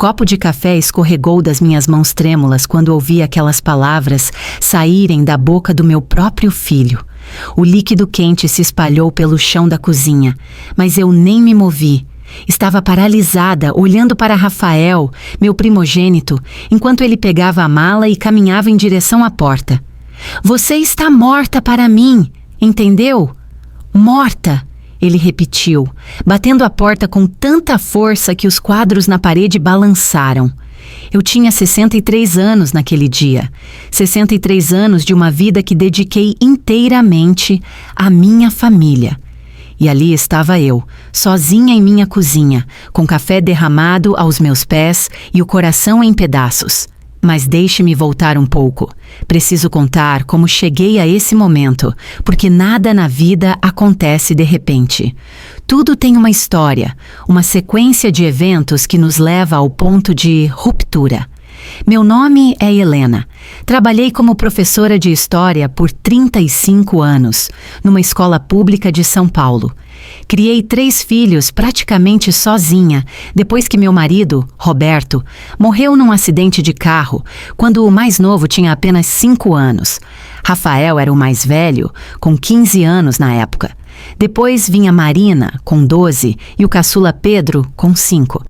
copo de café escorregou das minhas mãos trêmulas quando ouvi aquelas palavras saírem da boca do meu próprio filho. O líquido quente se espalhou pelo chão da cozinha, mas eu nem me movi. Estava paralisada, olhando para Rafael, meu primogênito, enquanto ele pegava a mala e caminhava em direção à porta. Você está morta para mim, entendeu? Morta! Ele repetiu, batendo a porta com tanta força que os quadros na parede balançaram. Eu tinha 63 anos naquele dia. 63 anos de uma vida que dediquei inteiramente à minha família. E ali estava eu, sozinha em minha cozinha, com café derramado aos meus pés e o coração em pedaços. Mas deixe-me voltar um pouco. Preciso contar como cheguei a esse momento, porque nada na vida acontece de repente. Tudo tem uma história, uma sequência de eventos que nos leva ao ponto de ruptura. Meu nome é Helena. Trabalhei como professora de história por 35 anos, numa escola pública de São Paulo. Criei 3 filhos praticamente sozinha, depois que meu marido, Roberto, morreu num acidente de carro, quando o mais novo tinha apenas 5 anos. Rafael era o mais velho, com 15 anos na época. Depois vinha Marina, com 12, e o caçula Pedro, com 5.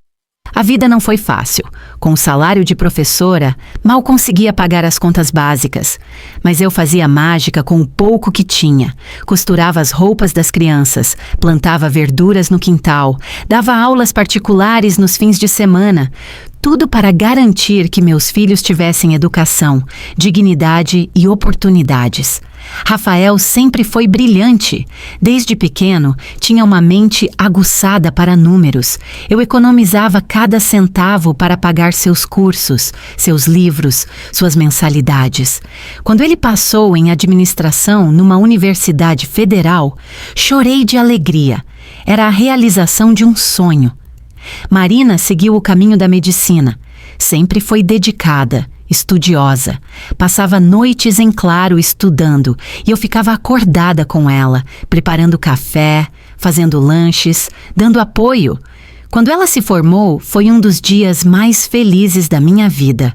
A vida não foi fácil. Com o salário de professora, mal conseguia pagar as contas básicas. Mas eu fazia mágica com o pouco que tinha. Costurava as roupas das crianças, plantava verduras no quintal, dava aulas particulares nos fins de semana. Tudo para garantir que meus filhos tivessem educação, dignidade e oportunidades. Rafael sempre foi brilhante. Desde pequeno, tinha uma mente aguçada para números. Eu economizava cada centavo para pagar seus cursos, seus livros, suas mensalidades. Quando ele passou em administração numa universidade federal, chorei de alegria. Era a realização de um sonho. Marina seguiu o caminho da medicina. Sempre foi dedicada, estudiosa. Passava noites em claro estudando e eu ficava acordada com ela, preparando café, fazendo lanches, dando apoio. Quando ela se formou, foi um dos dias mais felizes da minha vida.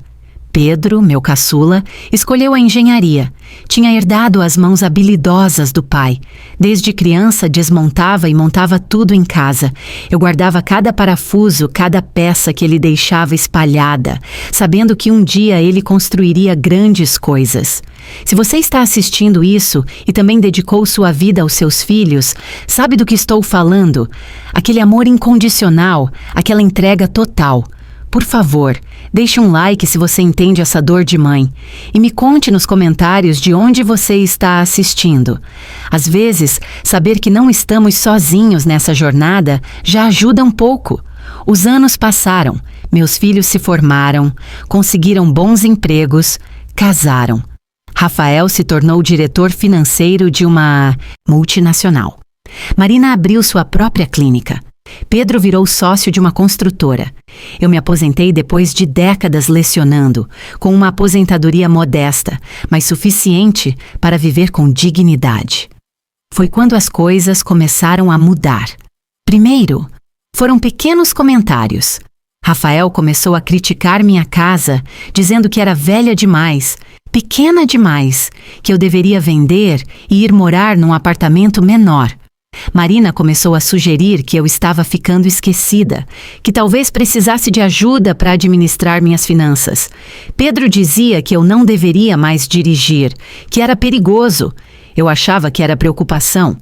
Pedro, meu caçula, escolheu a engenharia. Tinha herdado as mãos habilidosas do pai. Desde criança desmontava e montava tudo em casa. Eu guardava cada parafuso, cada peça que ele deixava espalhada, sabendo que um dia ele construiria grandes coisas. Se você está assistindo isso e também dedicou sua vida aos seus filhos, sabe do que estou falando? Aquele amor incondicional, aquela entrega total. Por favor, deixe um like se você entende essa dor de mãe. E me conte nos comentários de onde você está assistindo. Às vezes, saber que não estamos sozinhos nessa jornada já ajuda um pouco. Os anos passaram, meus filhos se formaram, conseguiram bons empregos, casaram. Rafael se tornou diretor financeiro de uma multinacional. Marina abriu sua própria clínica. Pedro virou sócio de uma construtora. Eu me aposentei depois de décadas lecionando, com uma aposentadoria modesta, mas suficiente para viver com dignidade. Foi quando as coisas começaram a mudar. Primeiro, foram pequenos comentários. Rafael começou a criticar minha casa, dizendo que era velha demais, pequena demais, que eu deveria vender e ir morar num apartamento menor. Marina começou a sugerir que eu estava ficando esquecida, que talvez precisasse de ajuda para administrar minhas finanças. Pedro dizia que eu não deveria mais dirigir, que era perigoso. Eu achava que era preocupação.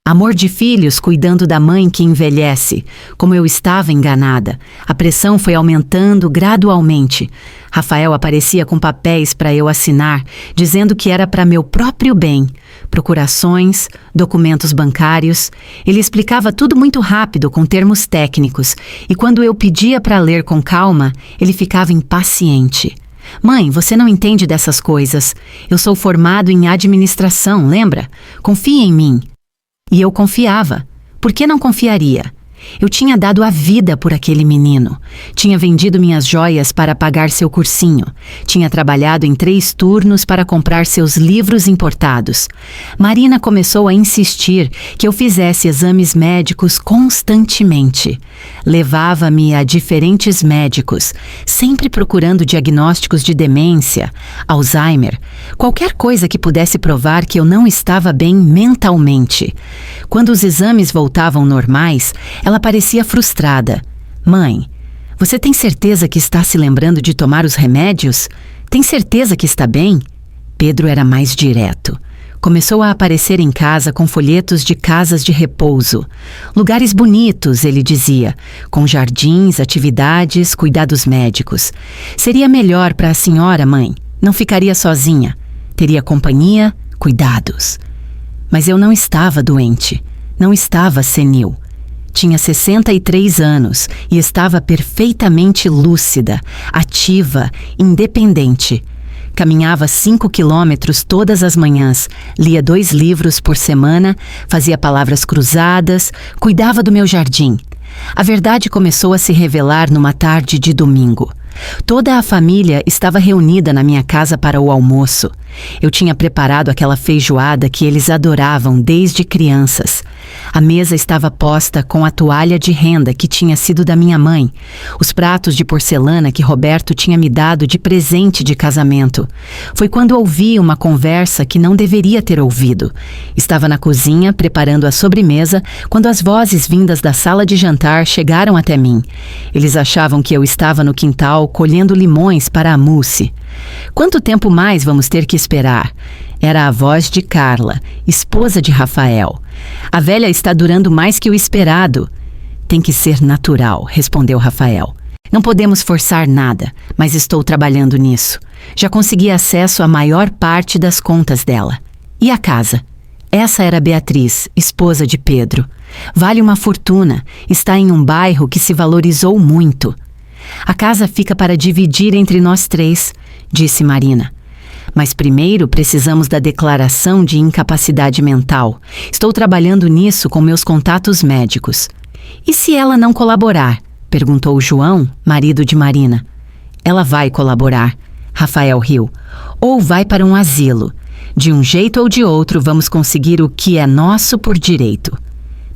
Amor de filhos cuidando da mãe que envelhece. Como eu estava enganada. A pressão foi aumentando gradualmente. Rafael aparecia com papéis para eu assinar, dizendo que era para meu próprio bem. Procurações, documentos bancários. Ele explicava tudo muito rápido, com termos técnicos. E quando eu pedia para ler com calma, ele ficava impaciente. Mãe, você não entende dessas coisas. Eu sou formado em administração, lembra? Confie em mim. E eu confiava. Por que não confiaria? Eu tinha dado a vida por aquele menino. Tinha vendido minhas joias para pagar seu cursinho. Tinha trabalhado em 3 turnos para comprar seus livros importados. Marina começou a insistir que eu fizesse exames médicos constantemente. Levava-me a diferentes médicos, sempre procurando diagnósticos de demência, Alzheimer, qualquer coisa que pudesse provar que eu não estava bem mentalmente. Quando os exames voltavam normais, ela parecia frustrada. Mãe, você tem certeza que está se lembrando de tomar os remédios? Tem certeza que está bem? Pedro era mais direto. Começou a aparecer em casa com folhetos de casas de repouso. Lugares bonitos, ele dizia, com jardins, atividades, cuidados médicos. Seria melhor para a senhora, mãe. Não ficaria sozinha. Teria companhia, cuidados. Mas eu não estava doente. Não estava senil. Tinha 63 anos e estava perfeitamente lúcida, ativa, independente. Caminhava 5 quilômetros todas as manhãs, lia 2 livros por semana, fazia palavras cruzadas, cuidava do meu jardim. A verdade começou a se revelar numa tarde de domingo. Toda a família estava reunida na minha casa para o almoço. Eu tinha preparado aquela feijoada que eles adoravam desde crianças. A mesa estava posta com a toalha de renda que tinha sido da minha mãe, os pratos de porcelana que Roberto tinha me dado de presente de casamento. Foi quando ouvi uma conversa que não deveria ter ouvido. Estava na cozinha preparando a sobremesa quando as vozes vindas da sala de jantar chegaram até mim. Eles achavam que eu estava no quintal colhendo limões para a mousse. Quanto tempo mais vamos ter que esperar? Era a voz de Carla, esposa de Rafael. A velha está durando mais que o esperado. Tem que ser natural, respondeu Rafael. Não podemos forçar nada, mas estou trabalhando nisso. Já consegui acesso à maior parte das contas dela. E a casa? Essa era Beatriz, esposa de Pedro. Vale uma fortuna, está em um bairro que se valorizou muito. A casa fica para dividir entre nós 3, disse Marina. Mas primeiro precisamos da declaração de incapacidade mental. Estou trabalhando nisso com meus contatos médicos. E se ela não colaborar? Perguntou João, marido de Marina. Ela vai colaborar, Rafael riu. Ou vai para um asilo. De um jeito ou de outro vamos conseguir o que é nosso por direito.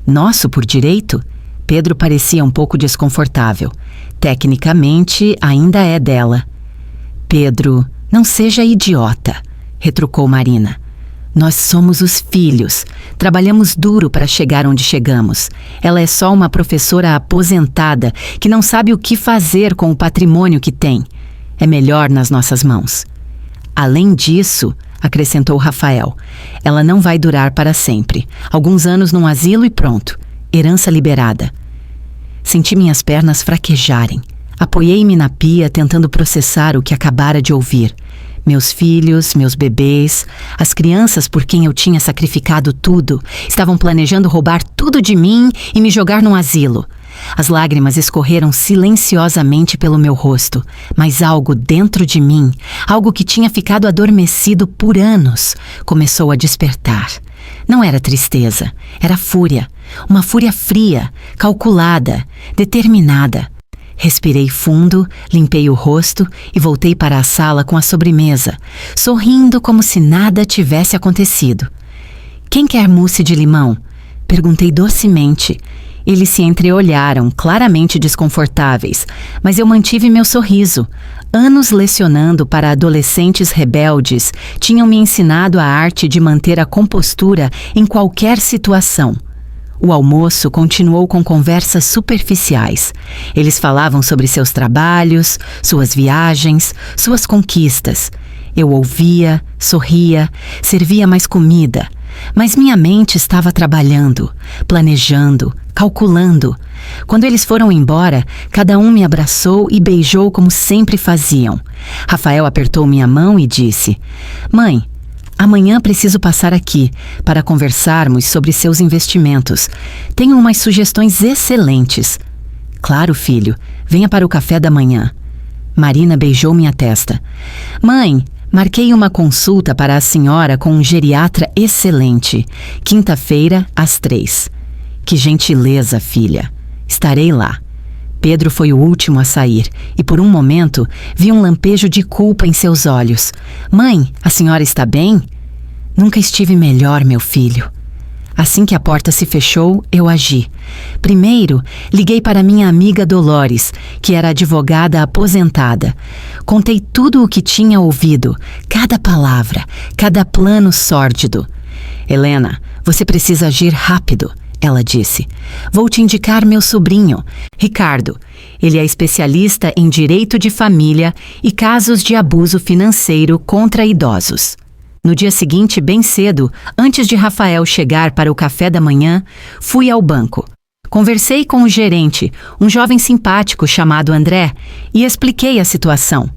Nosso por direito? Pedro parecia um pouco desconfortável. Tecnicamente, ainda é dela. Pedro, não seja idiota, retrucou Marina. Nós somos os filhos. Trabalhamos duro para chegar onde chegamos. Ela é só uma professora aposentada que não sabe o que fazer com o patrimônio que tem. É melhor nas nossas mãos. Além disso, acrescentou Rafael, ela não vai durar para sempre. Alguns anos num asilo e pronto. Herança liberada. Senti minhas pernas fraquejarem. Apoiei-me na pia tentando processar o que acabara de ouvir. Meus filhos, meus bebês, as crianças por quem eu tinha sacrificado tudo, estavam planejando roubar tudo de mim e me jogar num asilo. As lágrimas escorreram silenciosamente pelo meu rosto, mas algo dentro de mim, algo que tinha ficado adormecido por anos, começou a despertar. Não era tristeza, era fúria. Uma fúria fria, calculada, determinada. Respirei fundo, limpei o rosto e voltei para a sala com a sobremesa, sorrindo como se nada tivesse acontecido. Quem quer mousse de limão? Perguntei docemente. Eles se entreolharam, claramente desconfortáveis, mas eu mantive meu sorriso. Anos lecionando para adolescentes rebeldes tinham me ensinado a arte de manter a compostura em qualquer situação. O almoço continuou com conversas superficiais. Eles falavam sobre seus trabalhos, suas viagens, suas conquistas. Eu ouvia, sorria, servia mais comida. Mas minha mente estava trabalhando, planejando, calculando. Quando eles foram embora, cada um me abraçou e beijou como sempre faziam. Rafael apertou minha mão e disse: Mãe, amanhã preciso passar aqui para conversarmos sobre seus investimentos. Tenho umas sugestões excelentes. Claro, filho, venha para o café da manhã. Marina beijou minha testa. Mãe, marquei uma consulta para a senhora com um geriatra excelente. Quinta-feira, às 3. Que gentileza, filha. Estarei lá. Pedro foi o último a sair e por um momento vi um lampejo de culpa em seus olhos. Mãe, a senhora está bem? Nunca estive melhor, meu filho. Assim que a porta se fechou, eu agi. Primeiro, liguei para minha amiga Dolores, que era advogada aposentada. Contei tudo o que tinha ouvido, cada palavra, cada plano sórdido. Helena, você precisa agir rápido, ela disse. Vou te indicar meu sobrinho, Ricardo. Ele é especialista em direito de família e casos de abuso financeiro contra idosos. No dia seguinte, bem cedo, antes de Rafael chegar para o café da manhã, fui ao banco. Conversei com o gerente, um jovem simpático chamado André, e expliquei a situação.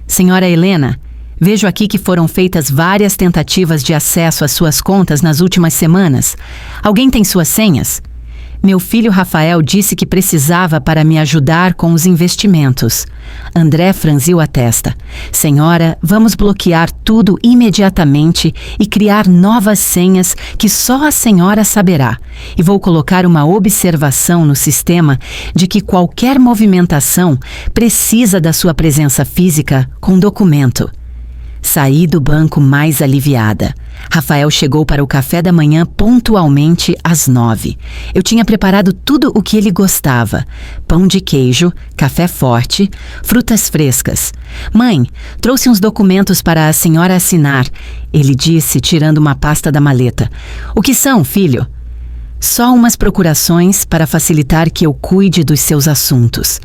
Senhora Helena, vejo aqui que foram feitas várias tentativas de acesso às suas contas nas últimas semanas. Alguém tem suas senhas? Meu filho Rafael disse que precisava para me ajudar com os investimentos. André franziu a testa. Senhora, vamos bloquear tudo imediatamente e criar novas senhas que só a senhora saberá. E vou colocar uma observação no sistema de que qualquer movimentação precisa da sua presença física com documento. Saí do banco mais aliviada. Rafael chegou para o café da manhã pontualmente às 9. Eu tinha preparado tudo o que ele gostava: pão de queijo, café forte, frutas frescas. Mãe, trouxe uns documentos para a senhora assinar, ele disse, tirando uma pasta da maleta. O que são, filho? Só umas procurações para facilitar que eu cuide dos seus assuntos.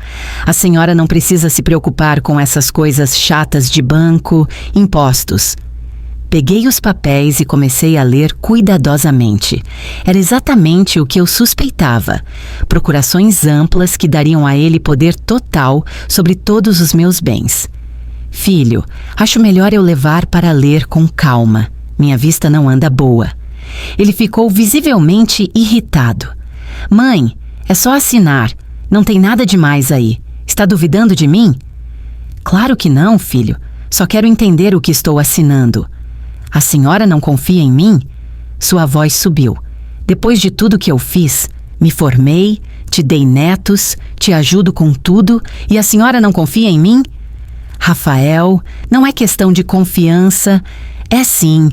A senhora não precisa se preocupar com essas coisas chatas de banco, impostos. Peguei os papéis e comecei a ler cuidadosamente. Era exatamente o que eu suspeitava. Procurações amplas que dariam a ele poder total sobre todos os meus bens. Filho, acho melhor eu levar para ler com calma. Minha vista não anda boa. Ele ficou visivelmente irritado. Mãe, é só assinar. Não tem nada demais aí. Está duvidando de mim? Claro que não, filho. Só quero entender o que estou assinando. A senhora não confia em mim? Sua voz subiu. Depois de tudo que eu fiz, me formei, te dei netos, te ajudo com tudo e a senhora não confia em mim? Rafael, não é questão de confiança. É sim.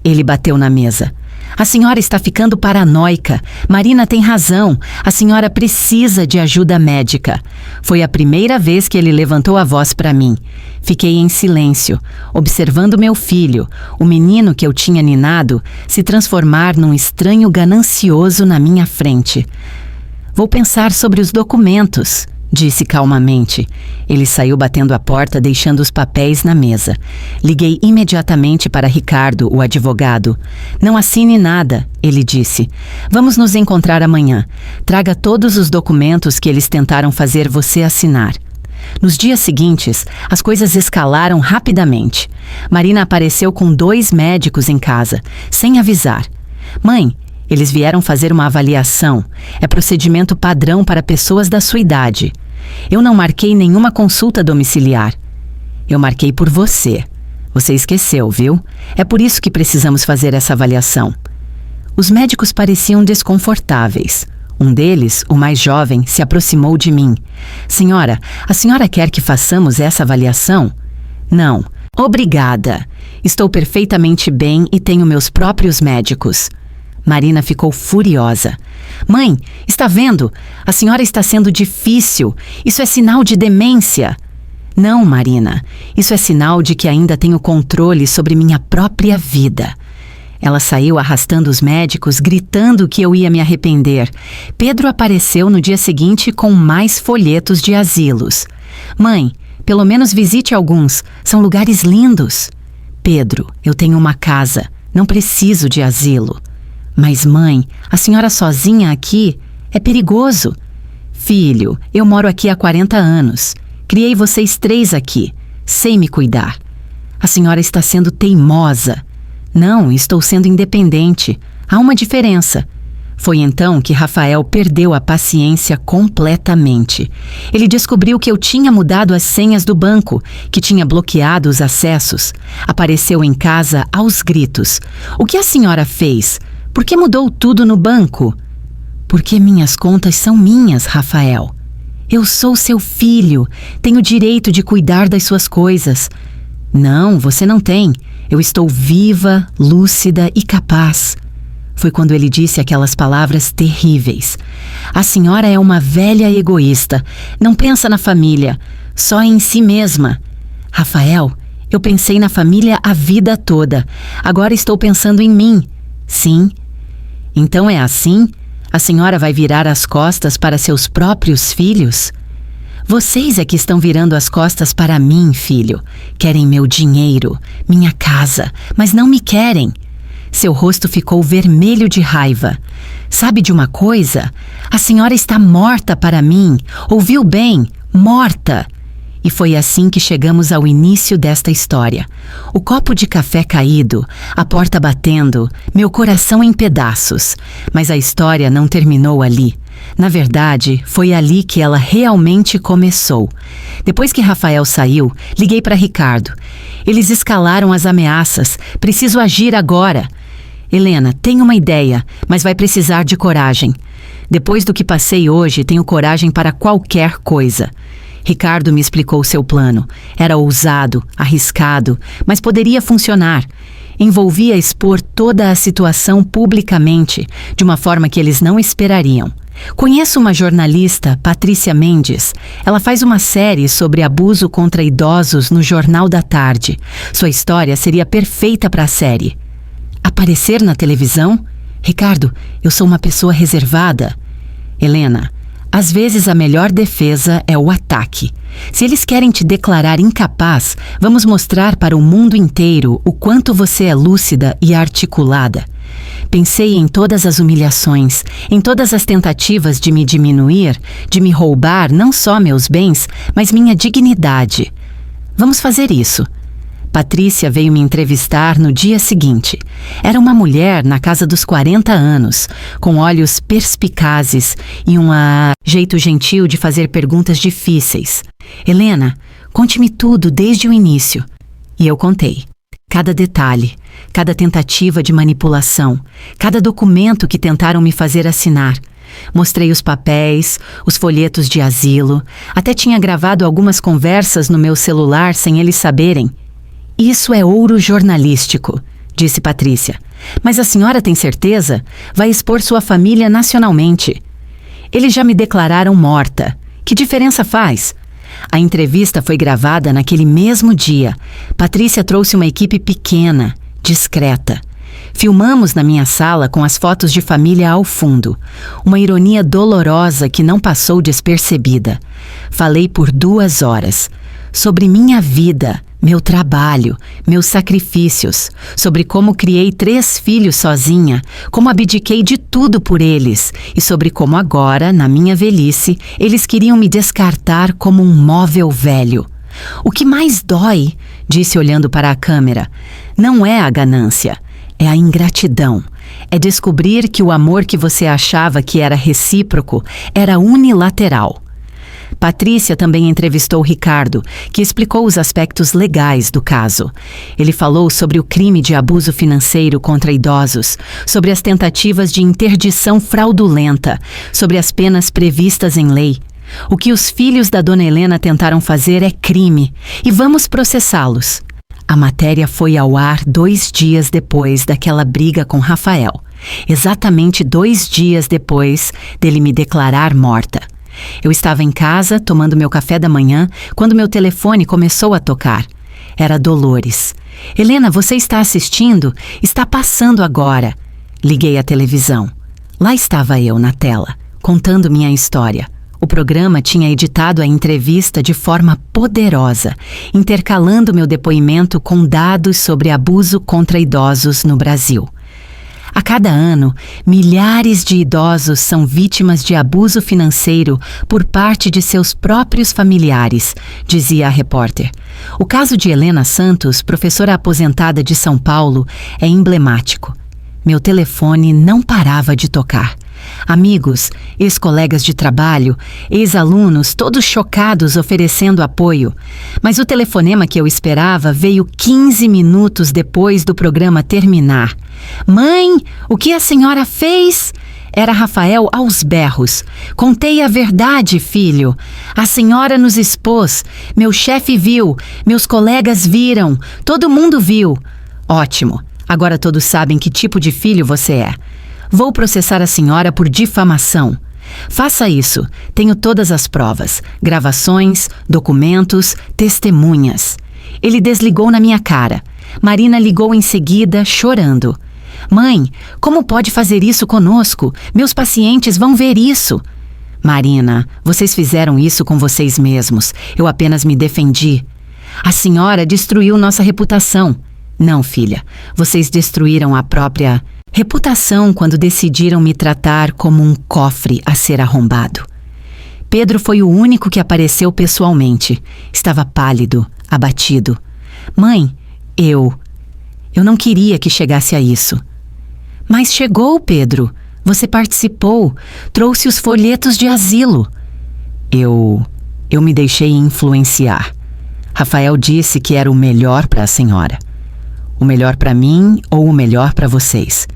Ele bateu na mesa. A senhora está ficando paranoica. Marina tem razão. A senhora precisa de ajuda médica. Foi a primeira vez que ele levantou a voz para mim. Fiquei em silêncio, observando meu filho, o menino que eu tinha ninado, se transformar num estranho ganancioso na minha frente. Vou pensar sobre os documentos, disse calmamente. Ele saiu batendo a porta, deixando os papéis na mesa. Liguei imediatamente para Ricardo, o advogado. Não assine nada, ele disse. Vamos nos encontrar amanhã. Traga todos os documentos que eles tentaram fazer você assinar. Nos dias seguintes, as coisas escalaram rapidamente. Marina apareceu com 2 médicos em casa, sem avisar. Mãe, eles vieram fazer uma avaliação. É procedimento padrão para pessoas da sua idade. Eu não marquei nenhuma consulta domiciliar. Eu marquei por você. Você esqueceu, viu? É por isso que precisamos fazer essa avaliação. Os médicos pareciam desconfortáveis. Um deles, o mais jovem, se aproximou de mim. Senhora, a senhora quer que façamos essa avaliação? Não. Obrigada. Estou perfeitamente bem e tenho meus próprios médicos. Marina ficou furiosa. Mãe, está vendo? A senhora está sendo difícil. Isso é sinal de demência. Não, Marina. Isso é sinal de que ainda tenho controle sobre minha própria vida. Ela saiu arrastando os médicos, gritando que eu ia me arrepender. Pedro apareceu no dia seguinte com mais folhetos de asilos. Mãe, pelo menos visite alguns. São lugares lindos. Pedro, eu tenho uma casa. Não preciso de asilo. Mas, mãe, a senhora sozinha aqui é perigoso. Filho, eu moro aqui há 40 anos. Criei vocês 3 aqui. Sei me cuidar. A senhora está sendo teimosa. Não, estou sendo independente. Há uma diferença. Foi então que Rafael perdeu a paciência completamente. Ele descobriu que eu tinha mudado as senhas do banco, que tinha bloqueado os acessos. Apareceu em casa aos gritos. O que a senhora fez? Por que mudou tudo no banco? Porque minhas contas são minhas, Rafael. Eu sou seu filho, tenho direito de cuidar das suas coisas. Não, você não tem. Eu estou viva, lúcida e capaz. Foi quando ele disse aquelas palavras terríveis. A senhora é uma velha egoísta. Não pensa na família, só em si mesma. Rafael, eu pensei na família a vida toda. Agora estou pensando em mim. Sim. Então é assim? A senhora vai virar as costas para seus próprios filhos? Vocês é que estão virando as costas para mim, filho. Querem meu dinheiro, minha casa, mas não me querem. Seu rosto ficou vermelho de raiva. Sabe de uma coisa? A senhora está morta para mim. Ouviu bem? Morta! E foi assim que chegamos ao início desta história. O copo de café caído, a porta batendo, meu coração em pedaços. Mas a história não terminou ali. Na verdade, foi ali que ela realmente começou. Depois que Rafael saiu, liguei para Ricardo. Eles escalaram as ameaças. Preciso agir agora. Helena, tenho uma ideia, mas vai precisar de coragem. Depois do que passei hoje, tenho coragem para qualquer coisa. Ricardo me explicou seu plano. Era ousado, arriscado, mas poderia funcionar. Envolvia expor toda a situação publicamente, de uma forma que eles não esperariam. Conheço uma jornalista, Patrícia Mendes. Ela faz uma série sobre abuso contra idosos no Jornal da Tarde. Sua história seria perfeita para a série. Aparecer na televisão? Ricardo, eu sou uma pessoa reservada. Helena, às vezes a melhor defesa é o ataque. Se eles querem te declarar incapaz, vamos mostrar para o mundo inteiro o quanto você é lúcida e articulada. Pensei em todas as humilhações, em todas as tentativas de me diminuir, de me roubar não só meus bens, mas minha dignidade. Vamos fazer isso. Patrícia veio me entrevistar no dia seguinte. Era uma mulher na casa dos 40 anos, com olhos perspicazes e um jeito gentil de fazer perguntas difíceis. Helena, conte-me tudo desde o início. E eu contei. Cada detalhe, cada tentativa de manipulação, cada documento que tentaram me fazer assinar. Mostrei os papéis, os folhetos de asilo, até tinha gravado algumas conversas no meu celular sem eles saberem. Isso é ouro jornalístico, disse Patrícia. Mas a senhora tem certeza? Vai expor sua família nacionalmente. Eles já me declararam morta. Que diferença faz? A entrevista foi gravada naquele mesmo dia. Patrícia trouxe uma equipe pequena, discreta. Filmamos na minha sala com as fotos de família ao fundo. Uma ironia dolorosa que não passou despercebida. Falei por 2 horas. Sobre minha vida, meu trabalho, meus sacrifícios, sobre como criei 3 filhos sozinha, como abdiquei de tudo por eles e sobre como agora, na minha velhice, eles queriam me descartar como um móvel velho. O que mais dói, disse olhando para a câmera, não é a ganância, é a ingratidão. É descobrir que o amor que você achava que era recíproco era unilateral. Patrícia também entrevistou Ricardo, que explicou os aspectos legais do caso. Ele falou sobre o crime de abuso financeiro contra idosos, sobre as tentativas de interdição fraudulenta, sobre as penas previstas em lei. O que os filhos da dona Helena tentaram fazer é crime, e vamos processá-los. A matéria foi ao ar 2 dias depois daquela briga com Rafael. Exatamente 2 dias depois dele me declarar morta. Eu estava em casa, tomando meu café da manhã, quando meu telefone começou a tocar. Era Dolores. Helena, você está assistindo? Está passando agora. Liguei a televisão. Lá estava eu na tela, contando minha história. O programa tinha editado a entrevista de forma poderosa, intercalando meu depoimento com dados sobre abuso contra idosos no Brasil. A cada ano, milhares de idosos são vítimas de abuso financeiro por parte de seus próprios familiares, dizia a repórter. O caso de Helena Santos, professora aposentada de São Paulo, é emblemático. Meu telefone não parava de tocar. Amigos, ex-colegas de trabalho, ex-alunos, todos chocados oferecendo apoio. Mas o telefonema que eu esperava veio 15 minutos depois do programa terminar. Mãe, o que a senhora fez? Era Rafael aos berros. Contei a verdade, filho. A senhora nos expôs. Meu chefe viu. Meus colegas viram. Todo mundo viu. Ótimo. Agora todos sabem que tipo de filho você é. Vou processar a senhora por difamação. Faça isso. Tenho todas as provas. Gravações, documentos, testemunhas. Ele desligou na minha cara. Marina ligou em seguida, chorando. Mãe, como pode fazer isso conosco? Meus pacientes vão ver isso. Marina, vocês fizeram isso com vocês mesmos. Eu apenas me defendi. A senhora destruiu nossa reputação. Não, filha. Vocês destruíram a própria reputação quando decidiram me tratar como um cofre a ser arrombado. Pedro foi o único que apareceu pessoalmente. Estava pálido, abatido. Mãe, eu não queria que chegasse a isso. Mas chegou, Pedro. Você participou, trouxe os folhetos de asilo. Eu me deixei influenciar. Rafael disse que era o melhor para a senhora. O melhor para mim ou o melhor para vocês?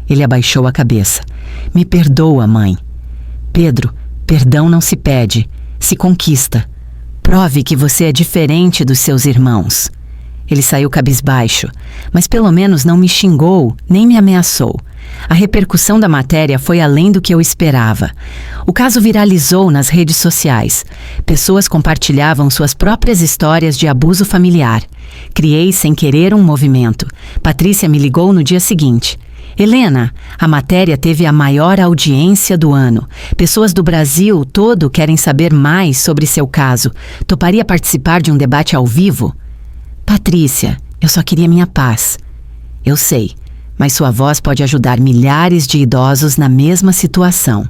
Ele abaixou a cabeça. Me perdoa, mãe. Pedro, perdão não se pede, se conquista. Prove que você é diferente dos seus irmãos. Ele saiu cabisbaixo, mas pelo menos não me xingou, nem me ameaçou. A repercussão da matéria foi além do que eu esperava. O caso viralizou nas redes sociais. Pessoas compartilhavam suas próprias histórias de abuso familiar. Criei sem querer um movimento. Patrícia me ligou no dia seguinte. Helena, a matéria teve a maior audiência do ano. Pessoas do Brasil todo querem saber mais sobre seu caso. Toparia participar de um debate ao vivo? Patrícia, eu só queria minha paz. Eu sei, mas sua voz pode ajudar milhares de idosos na mesma situação.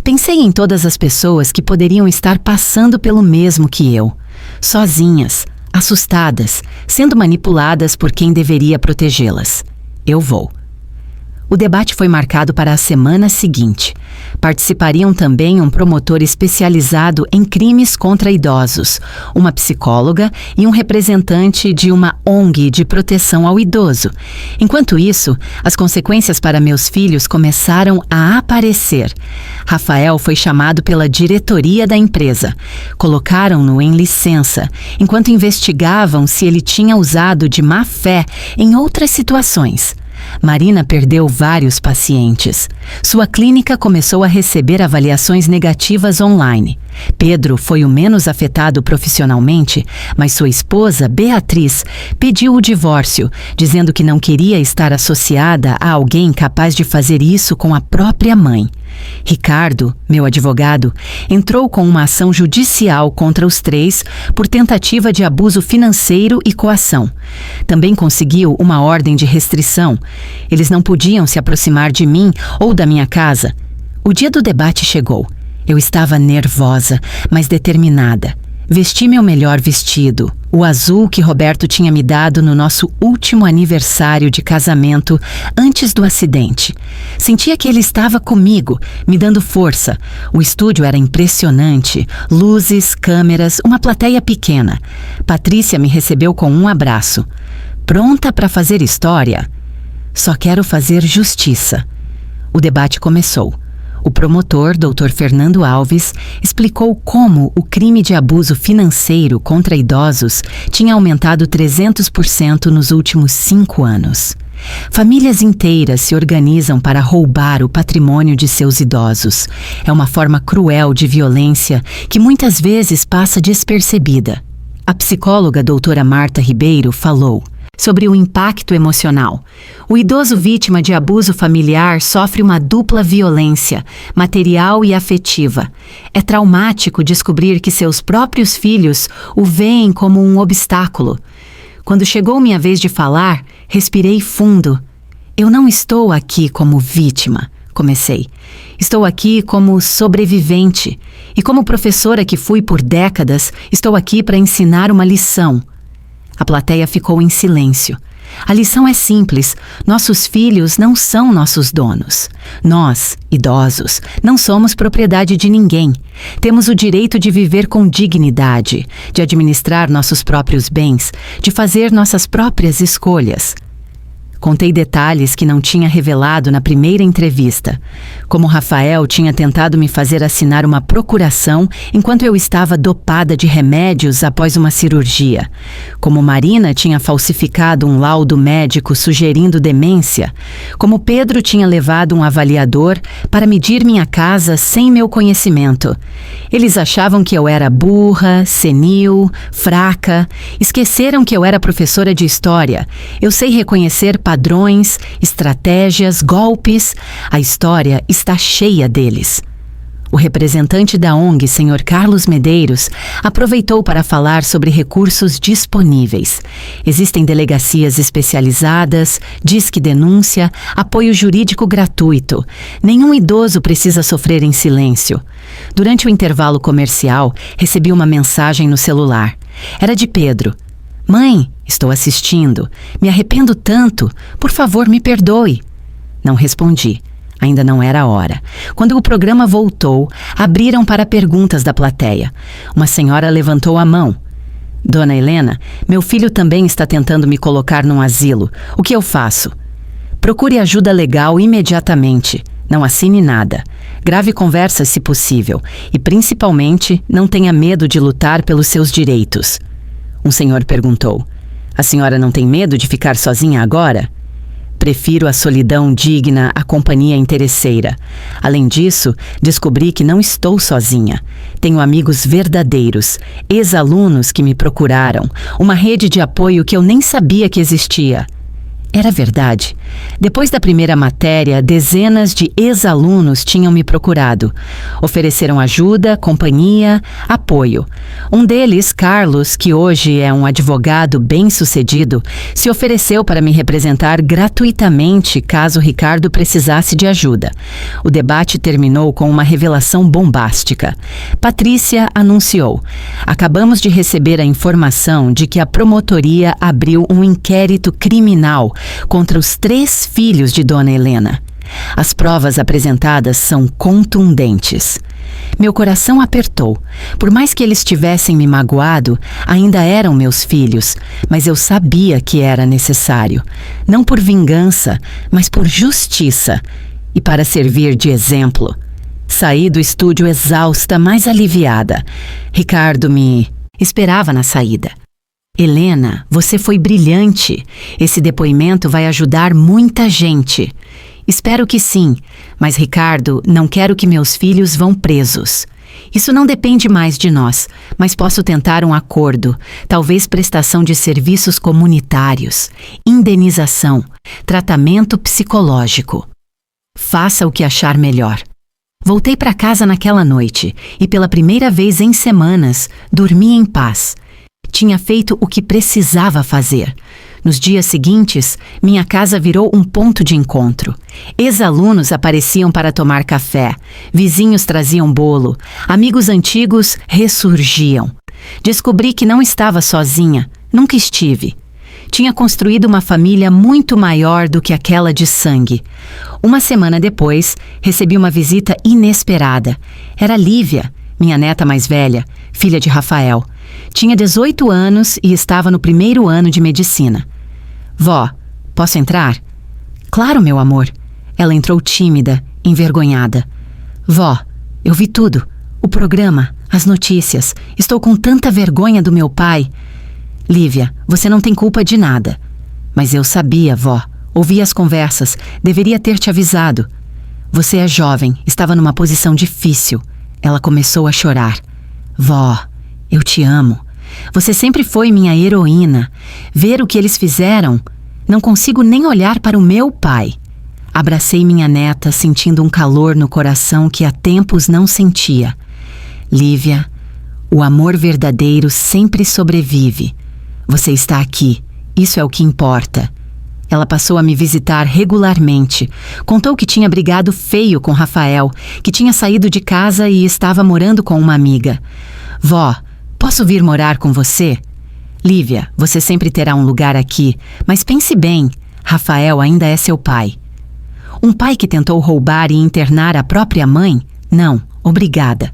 Pensei em todas as pessoas que poderiam estar passando pelo mesmo que eu. Sozinhas, assustadas, sendo manipuladas por quem deveria protegê-las. Eu vou. O debate foi marcado para a semana seguinte. Participariam também um promotor especializado em crimes contra idosos, uma psicóloga e um representante de uma ONG de proteção ao idoso. Enquanto isso, as consequências para meus filhos começaram a aparecer. Rafael foi chamado pela diretoria da empresa. Colocaram-no em licença, enquanto investigavam se ele tinha usado de má fé em outras situações. Marina perdeu vários pacientes. Sua clínica começou a receber avaliações negativas online. Pedro foi o menos afetado profissionalmente, mas sua esposa, Beatriz, pediu o divórcio, dizendo que não queria estar associada a alguém capaz de fazer isso com a própria mãe. Ricardo, meu advogado, entrou com uma ação judicial contra os três por tentativa de abuso financeiro e coação. Também conseguiu uma ordem de restrição. Eles não podiam se aproximar de mim ou da minha casa. O dia do debate chegou. Eu estava nervosa, mas determinada. Vesti meu melhor vestido, o azul que Roberto tinha me dado no nosso último aniversário de casamento antes do acidente. Sentia que ele estava comigo, me dando força. O estúdio era impressionante, luzes, câmeras, uma plateia pequena. Patrícia me recebeu com um abraço. Pronta para fazer história? Só quero fazer justiça. O debate começou. O promotor, Dr. Fernando Alves, explicou como o crime de abuso financeiro contra idosos tinha aumentado 300% nos últimos 5 anos. Famílias inteiras se organizam para roubar o patrimônio de seus idosos. É uma forma cruel de violência que muitas vezes passa despercebida. A psicóloga doutora Marta Ribeiro falou sobre o impacto emocional. O idoso vítima de abuso familiar sofre uma dupla violência, material e afetiva. É traumático descobrir que seus próprios filhos o veem como um obstáculo. Quando chegou minha vez de falar, respirei fundo. Eu não estou aqui como vítima, comecei. Estou aqui como sobrevivente. E como professora que fui por décadas, estou aqui para ensinar uma lição. A plateia ficou em silêncio. A lição é simples. Nossos filhos não são nossos donos. Nós, idosos, não somos propriedade de ninguém. Temos o direito de viver com dignidade, de administrar nossos próprios bens, de fazer nossas próprias escolhas. Contei detalhes que não tinha revelado na primeira entrevista. Como Rafael tinha tentado me fazer assinar uma procuração enquanto eu estava dopada de remédios após uma cirurgia. Como Marina tinha falsificado um laudo médico sugerindo demência. Como Pedro tinha levado um avaliador para medir minha casa sem meu conhecimento. Eles achavam que eu era burra, senil, fraca. Esqueceram que eu era professora de história. Eu sei reconhecer padrões, estratégias, golpes. A história está cheia deles. O representante da ONG, Sr. Carlos Medeiros, aproveitou para falar sobre recursos disponíveis. Existem delegacias especializadas, disque denúncia, apoio jurídico gratuito. Nenhum idoso precisa sofrer em silêncio. Durante o intervalo comercial, recebi uma mensagem no celular. Era de Pedro. Mãe, estou assistindo. Me arrependo tanto. Por favor, me perdoe. Não respondi. Ainda não era a hora. Quando o programa voltou, abriram para perguntas da plateia. Uma senhora levantou a mão. Dona Helena, meu filho também está tentando me colocar num asilo. O que eu faço? Procure ajuda legal imediatamente. Não assine nada. Grave conversas se possível. E, principalmente, não tenha medo de lutar pelos seus direitos. Um senhor perguntou. A senhora não tem medo de ficar sozinha agora? Prefiro a solidão digna à companhia interesseira. Além disso, descobri que não estou sozinha. Tenho amigos verdadeiros, ex-alunos que me procuraram, uma rede de apoio que eu nem sabia que existia. Era verdade. Depois da primeira matéria, dezenas de ex-alunos tinham me procurado. Ofereceram ajuda, companhia, apoio. Um deles, Carlos, que hoje é um advogado bem-sucedido, se ofereceu para me representar gratuitamente caso Ricardo precisasse de ajuda. O debate terminou com uma revelação bombástica. Patrícia anunciou: acabamos de receber a informação de que a promotoria abriu um inquérito criminal contra os 3 filhos de Dona Helena. As provas apresentadas são contundentes. Meu coração apertou. Por mais que eles tivessem me magoado, ainda eram meus filhos, mas eu sabia que era necessário. Não por vingança, mas por justiça. E para servir de exemplo. Saí do estúdio exausta, mas aliviada. Ricardo me esperava na saída. Helena, você foi brilhante. Esse depoimento vai ajudar muita gente. Espero que sim, mas Ricardo, não quero que meus filhos vão presos. Isso não depende mais de nós, mas posso tentar um acordo, talvez prestação de serviços comunitários, indenização, tratamento psicológico. Faça o que achar melhor. Voltei para casa naquela noite e pela primeira vez em semanas, dormi em paz. Tinha feito o que precisava fazer. Nos dias seguintes, minha casa virou um ponto de encontro. Ex-alunos apareciam para tomar café, vizinhos traziam bolo, amigos antigos ressurgiam. Descobri que não estava sozinha, nunca estive. Tinha construído uma família muito maior do que aquela de sangue. Uma semana depois, recebi uma visita inesperada. Era Lívia, minha neta mais velha, filha de Rafael. Tinha 18 anos e estava no primeiro ano de medicina. Vó, posso entrar? Claro, meu amor. Ela entrou tímida, envergonhada. Vó, eu vi tudo. O programa, as notícias. Estou com tanta vergonha do meu pai. Lívia, você não tem culpa de nada. Mas eu sabia, vó. Ouvi as conversas. Deveria ter te avisado. Você é jovem, estava numa posição difícil. Ela começou a chorar. Vó, eu te amo. Você sempre foi minha heroína. Ver o que eles fizeram, não consigo nem olhar para o meu pai. Abracei minha neta, sentindo um calor no coração que há tempos não sentia. Lívia, o amor verdadeiro sempre sobrevive. Você está aqui, isso é o que importa. Ela passou a me visitar regularmente. Contou que tinha brigado feio com Rafael, que tinha saído de casa e estava morando com uma amiga. Vó, posso vir morar com você? Lívia, você sempre terá um lugar aqui, mas pense bem, Rafael ainda é seu pai. Um pai que tentou roubar e internar a própria mãe? Não, obrigada.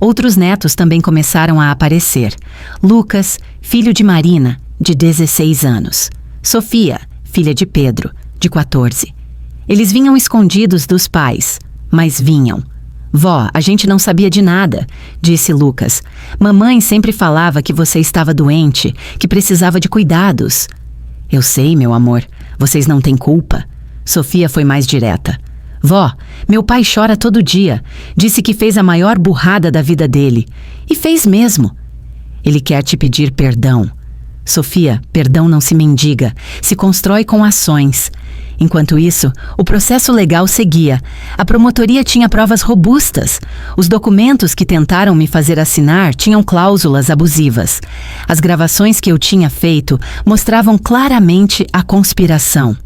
Outros netos também começaram a aparecer. Lucas, filho de Marina, de 16 anos. Sofia, filha de Pedro, de 14. Eles vinham escondidos dos pais, mas vinham. Vó, a gente não sabia de nada, disse Lucas. Mamãe sempre falava que você estava doente, que precisava de cuidados. Eu sei, meu amor, vocês não têm culpa. Sofia foi mais direta. Vó, meu pai chora todo dia. Disse que fez a maior burrada da vida dele. E fez mesmo. Ele quer te pedir perdão. Sofia, perdão não se mendiga, se constrói com ações. Enquanto isso, o processo legal seguia. A promotoria tinha provas robustas. Os documentos que tentaram me fazer assinar tinham cláusulas abusivas. As gravações que eu tinha feito mostravam claramente a conspiração.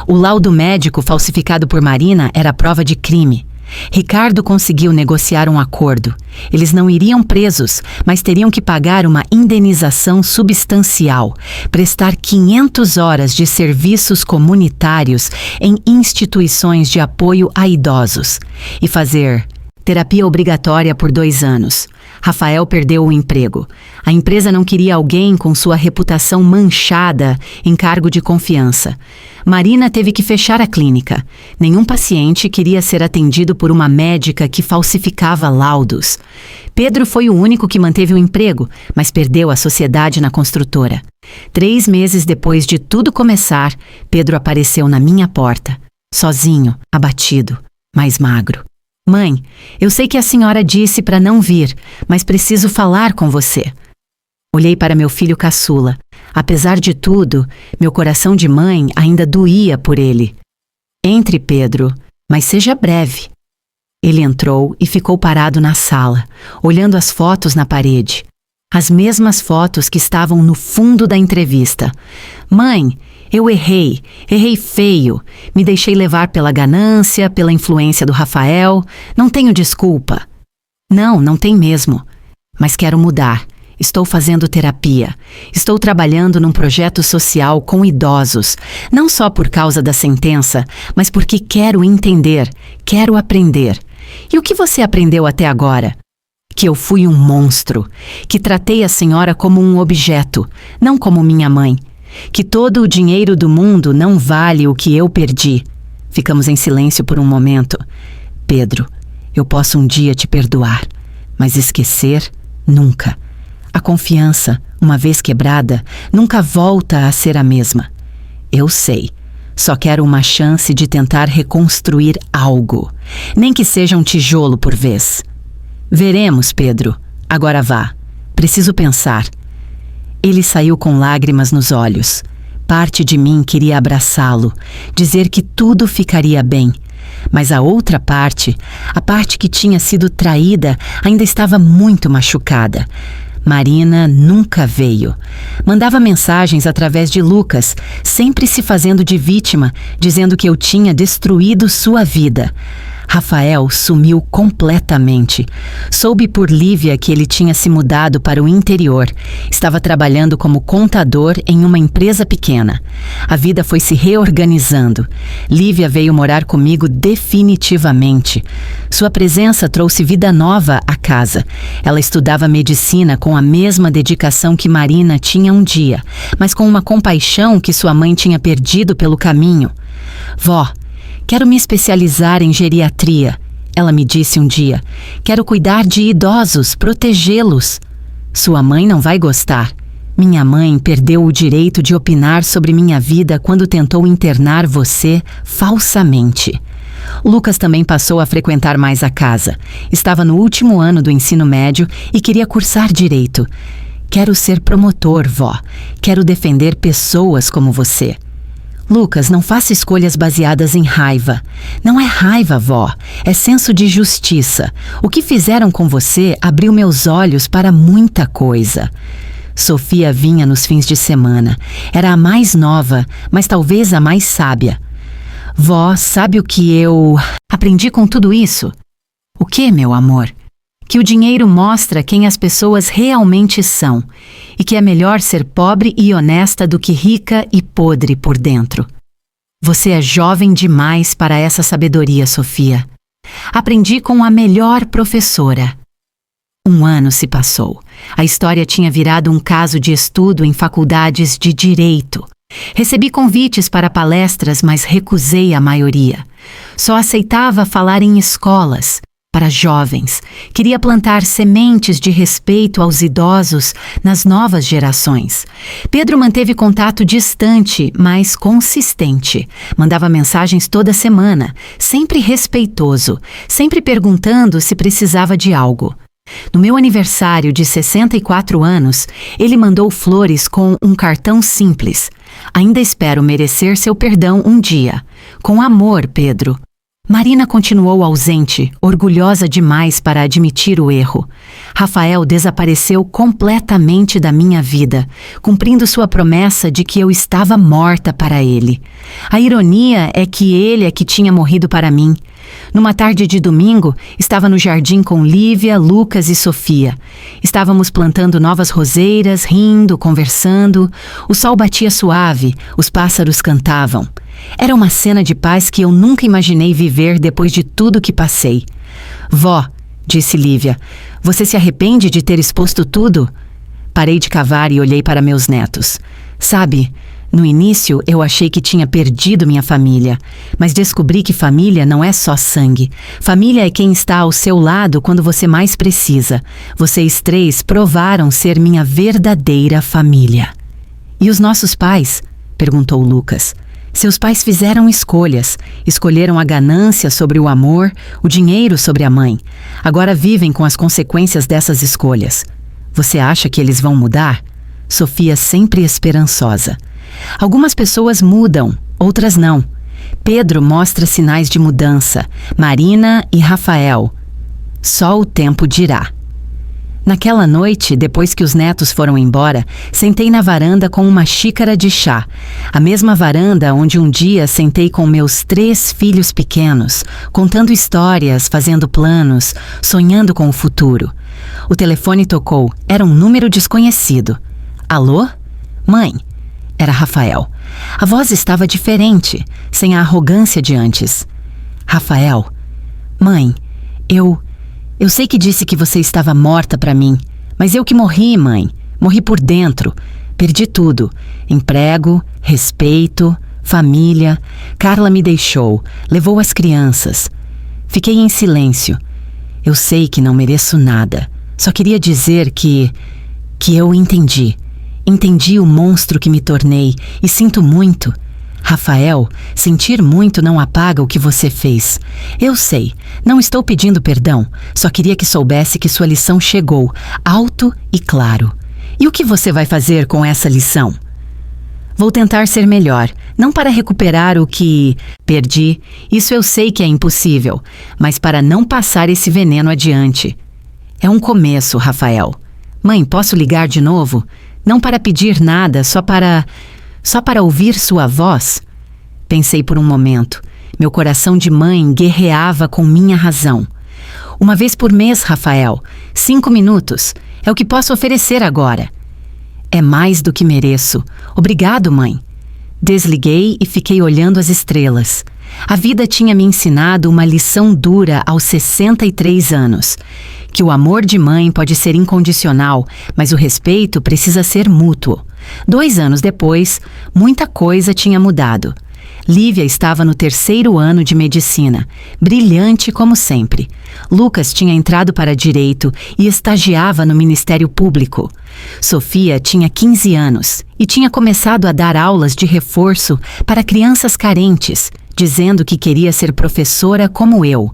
O laudo médico falsificado por Marina era prova de crime. Ricardo conseguiu negociar um acordo. Eles não iriam presos, mas teriam que pagar uma indenização substancial, prestar 500 horas de serviços comunitários em instituições de apoio a idosos e fazer terapia obrigatória por 2 anos. Rafael perdeu o emprego. A empresa não queria alguém com sua reputação manchada em cargo de confiança. Marina teve que fechar a clínica. Nenhum paciente queria ser atendido por uma médica que falsificava laudos. Pedro foi o único que manteve o emprego, mas perdeu a sociedade na construtora. 3 meses depois de tudo começar, Pedro apareceu na minha porta, sozinho, abatido, mais magro. Mãe, eu sei que a senhora disse para não vir, mas preciso falar com você. Olhei para meu filho caçula. Apesar de tudo, meu coração de mãe ainda doía por ele. Entre, Pedro, mas seja breve. Ele entrou e ficou parado na sala, olhando as fotos na parede. As mesmas fotos que estavam no fundo da entrevista. Mãe, eu errei feio. Me deixei levar pela ganância, pela influência do Rafael. Não tenho desculpa. Não tem mesmo. Mas quero mudar. Estou fazendo terapia. Estou trabalhando num projeto social com idosos. Não só por causa da sentença, mas porque quero entender, quero aprender. E o que você aprendeu até agora? Que eu fui um monstro. Que tratei a senhora como um objeto, não como minha mãe. Que todo o dinheiro do mundo não vale o que eu perdi. Ficamos em silêncio por um momento. Pedro, eu posso um dia te perdoar, mas esquecer, nunca. A confiança, uma vez quebrada, nunca volta a ser a mesma. Eu sei. Só quero uma chance de tentar reconstruir algo, nem que seja um tijolo por vez. Veremos, Pedro. Agora vá. Preciso pensar. Ele saiu com lágrimas nos olhos. Parte de mim queria abraçá-lo, dizer que tudo ficaria bem. Mas a outra parte, a parte que tinha sido traída, ainda estava muito machucada. Marina nunca veio. Mandava mensagens através de Lucas, sempre se fazendo de vítima, dizendo que eu tinha destruído sua vida. Rafael sumiu completamente. Soube por Lívia que ele tinha se mudado para o interior. Estava trabalhando como contador em uma empresa pequena. A vida foi se reorganizando. Lívia veio morar comigo definitivamente. Sua presença trouxe vida nova à casa. Ela estudava medicina com a mesma dedicação que Marina tinha um dia, mas com uma compaixão que sua mãe tinha perdido pelo caminho. Vó, quero me especializar em geriatria, ela me disse um dia. Quero cuidar de idosos, protegê-los. Sua mãe não vai gostar. Minha mãe perdeu o direito de opinar sobre minha vida quando tentou internar você falsamente. Lucas também passou a frequentar mais a casa. Estava no último ano do ensino médio e queria cursar direito. Quero ser promotor, vó. Quero defender pessoas como você. Lucas, não faça escolhas baseadas em raiva. Não é raiva, vó. É senso de justiça. O que fizeram com você abriu meus olhos para muita coisa. Sofia vinha nos fins de semana. Era a mais nova, mas talvez a mais sábia. Vó, sabe o que eu aprendi com tudo isso? O que, meu amor? Que o dinheiro mostra quem as pessoas realmente são e que é melhor ser pobre e honesta do que rica e podre por dentro. Você é jovem demais para essa sabedoria, Sofia. Aprendi com a melhor professora. 1 ano se passou. A história tinha virado um caso de estudo em faculdades de direito. Recebi convites para palestras, mas recusei a maioria. Só aceitava falar em escolas, para jovens. Queria plantar sementes de respeito aos idosos nas novas gerações. Pedro manteve contato distante, mas consistente. Mandava mensagens toda semana, sempre respeitoso, sempre perguntando se precisava de algo. No meu aniversário de 64 anos, ele mandou flores com um cartão simples. Ainda espero merecer seu perdão um dia. Com amor, Pedro. Marina continuou ausente, orgulhosa demais para admitir o erro. Rafael desapareceu completamente da minha vida, cumprindo sua promessa de que eu estava morta para ele. A ironia é que ele é que tinha morrido para mim. Numa tarde de domingo, estava no jardim com Lívia, Lucas e Sofia. Estávamos plantando novas roseiras, rindo, conversando. O sol batia suave, os pássaros cantavam. Era uma cena de paz que eu nunca imaginei viver depois de tudo que passei. Vó, disse Lívia, você se arrepende de ter exposto tudo? Parei de cavar e olhei para meus netos. Sabe, no início eu achei que tinha perdido minha família, mas descobri que família não é só sangue. Família é quem está ao seu lado quando você mais precisa. Vocês três provaram ser minha verdadeira família. E os nossos pais? Perguntou Lucas. Seus pais fizeram escolhas. Escolheram a ganância sobre o amor, o dinheiro sobre a mãe. Agora vivem com as consequências dessas escolhas. Você acha que eles vão mudar? Sofia sempre esperançosa. Algumas pessoas mudam, outras não. Pedro mostra sinais de mudança. Marina e Rafael. Só o tempo dirá. Naquela noite, depois que os netos foram embora, sentei na varanda com uma xícara de chá. A mesma varanda onde um dia sentei com meus 3 filhos pequenos, contando histórias, fazendo planos, sonhando com o futuro. O telefone tocou. Era um número desconhecido. Alô? Mãe. Era Rafael. A voz estava diferente, sem a arrogância de antes. Rafael. Mãe, Eu sei que disse que você estava morta para mim, mas eu que morri, mãe. Morri por dentro. Perdi tudo. Emprego, respeito, família. Carla me deixou, levou as crianças. Fiquei em silêncio. Eu sei que não mereço nada. Só queria dizer que eu entendi. Entendi o monstro que me tornei e sinto muito. Rafael, sentir muito não apaga o que você fez. Eu sei, não estou pedindo perdão, só queria que soubesse que sua lição chegou, alto e claro. E o que você vai fazer com essa lição? Vou tentar ser melhor, não para recuperar o que perdi, isso eu sei que é impossível, mas para não passar esse veneno adiante. É um começo, Rafael. Mãe, posso ligar de novo? Não para pedir nada, só para ouvir sua voz? Pensei por um momento. Meu coração de mãe guerreava com minha razão. Uma vez por mês, Rafael. 5 minutos. É o que posso oferecer agora. É mais do que mereço. Obrigado, mãe. Desliguei e fiquei olhando as estrelas. A vida tinha me ensinado uma lição dura aos 63 anos. Que o amor de mãe pode ser incondicional, mas o respeito precisa ser mútuo. 2 anos depois, muita coisa tinha mudado. Lívia estava no 3º ano de medicina, brilhante como sempre. Lucas tinha entrado para direito e estagiava no Ministério Público. Sofia tinha 15 anos e tinha começado a dar aulas de reforço para crianças carentes, dizendo que queria ser professora como eu.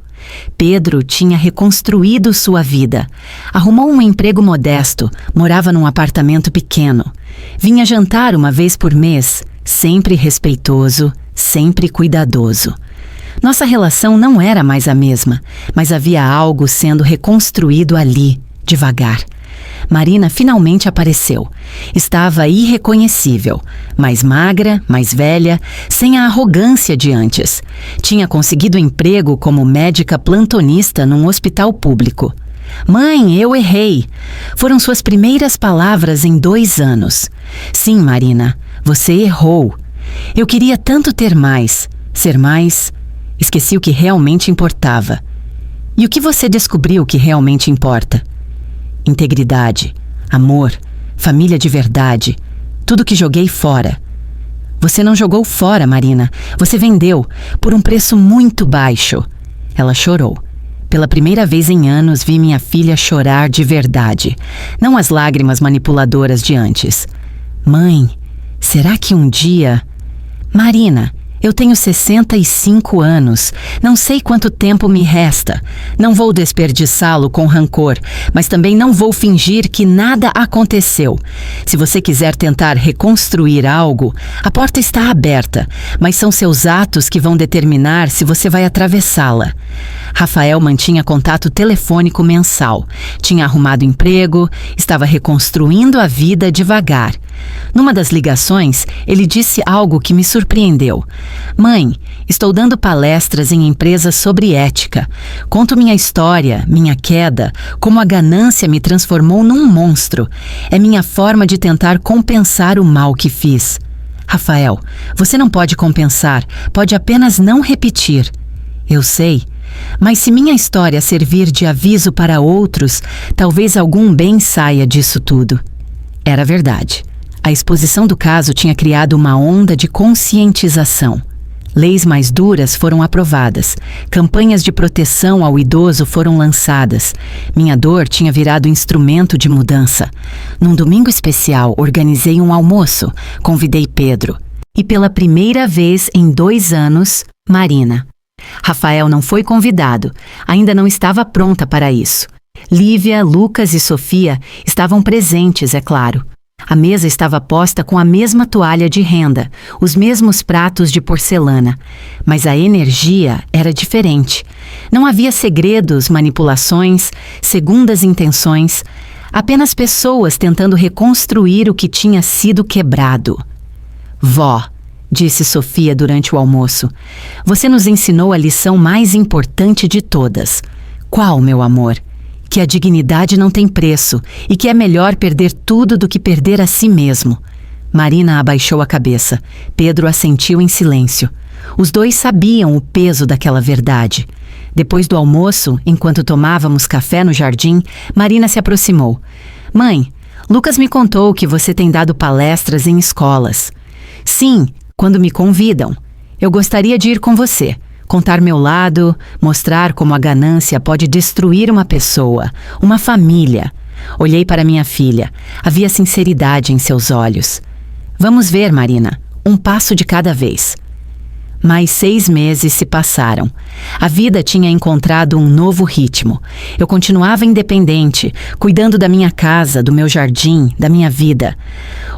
Pedro tinha reconstruído sua vida. Arrumou um emprego modesto, morava num apartamento pequeno. Vinha jantar uma vez por mês, sempre respeitoso, sempre cuidadoso. Nossa relação não era mais a mesma, mas havia algo sendo reconstruído ali, devagar. Marina finalmente apareceu. Estava irreconhecível, mais magra, mais velha, sem a arrogância de antes. Tinha conseguido emprego como médica plantonista num hospital público. Mãe, eu errei. Foram suas primeiras palavras em 2 anos. Sim, Marina, você errou. Eu queria tanto ter mais, ser mais. Esqueci o que realmente importava. E o que você descobriu que realmente importa? Integridade, amor, família de verdade, tudo que joguei fora. Você não jogou fora, Marina. Você vendeu por um preço muito baixo. Ela chorou. Pela primeira vez em anos vi minha filha chorar de verdade, não as lágrimas manipuladoras de antes. Mãe, será que um dia... Marina, eu tenho 65 anos. Não sei quanto tempo me resta. Não vou desperdiçá-lo com rancor, mas também não vou fingir que nada aconteceu. Se você quiser tentar reconstruir algo, a porta está aberta, mas são seus atos que vão determinar se você vai atravessá-la. Rafael mantinha contato telefônico mensal. Tinha arrumado emprego, estava reconstruindo a vida devagar. Numa das ligações, ele disse algo que me surpreendeu. Mãe, estou dando palestras em empresas sobre ética. Conto minha história, minha queda, como a ganância me transformou num monstro. É minha forma de tentar compensar o mal que fiz. Rafael, você não pode compensar, pode apenas não repetir. Eu sei, mas se minha história servir de aviso para outros, talvez algum bem saia disso tudo. Era verdade. A exposição do caso tinha criado uma onda de conscientização. Leis mais duras foram aprovadas. Campanhas de proteção ao idoso foram lançadas. Minha dor tinha virado instrumento de mudança. Num domingo especial, organizei um almoço. Convidei Pedro. E pela primeira vez em 2 anos, Marina. Rafael não foi convidado. Ainda não estava pronta para isso. Lívia, Lucas e Sofia estavam presentes, é claro. A mesa estava posta com a mesma toalha de renda, os mesmos pratos de porcelana, mas a energia era diferente. Não havia segredos, manipulações, segundas intenções, apenas pessoas tentando reconstruir o que tinha sido quebrado. Vó, disse Sofia durante o almoço, você nos ensinou a lição mais importante de todas. Qual, meu amor? Que a dignidade não tem preço e que é melhor perder tudo do que perder a si mesmo. Marina abaixou a cabeça. Pedro assentiu em silêncio. Os dois sabiam o peso daquela verdade. Depois do almoço, enquanto tomávamos café no jardim, Marina se aproximou. Mãe, Lucas me contou que você tem dado palestras em escolas. Sim, quando me convidam. Eu gostaria de ir com você. Contar meu lado, mostrar como a ganância pode destruir uma pessoa, uma família. Olhei para minha filha. Havia sinceridade em seus olhos. Vamos ver, Marina. Um passo de cada vez. Mais 6 meses se passaram. A vida tinha encontrado um novo ritmo. Eu continuava independente, cuidando da minha casa, do meu jardim, da minha vida.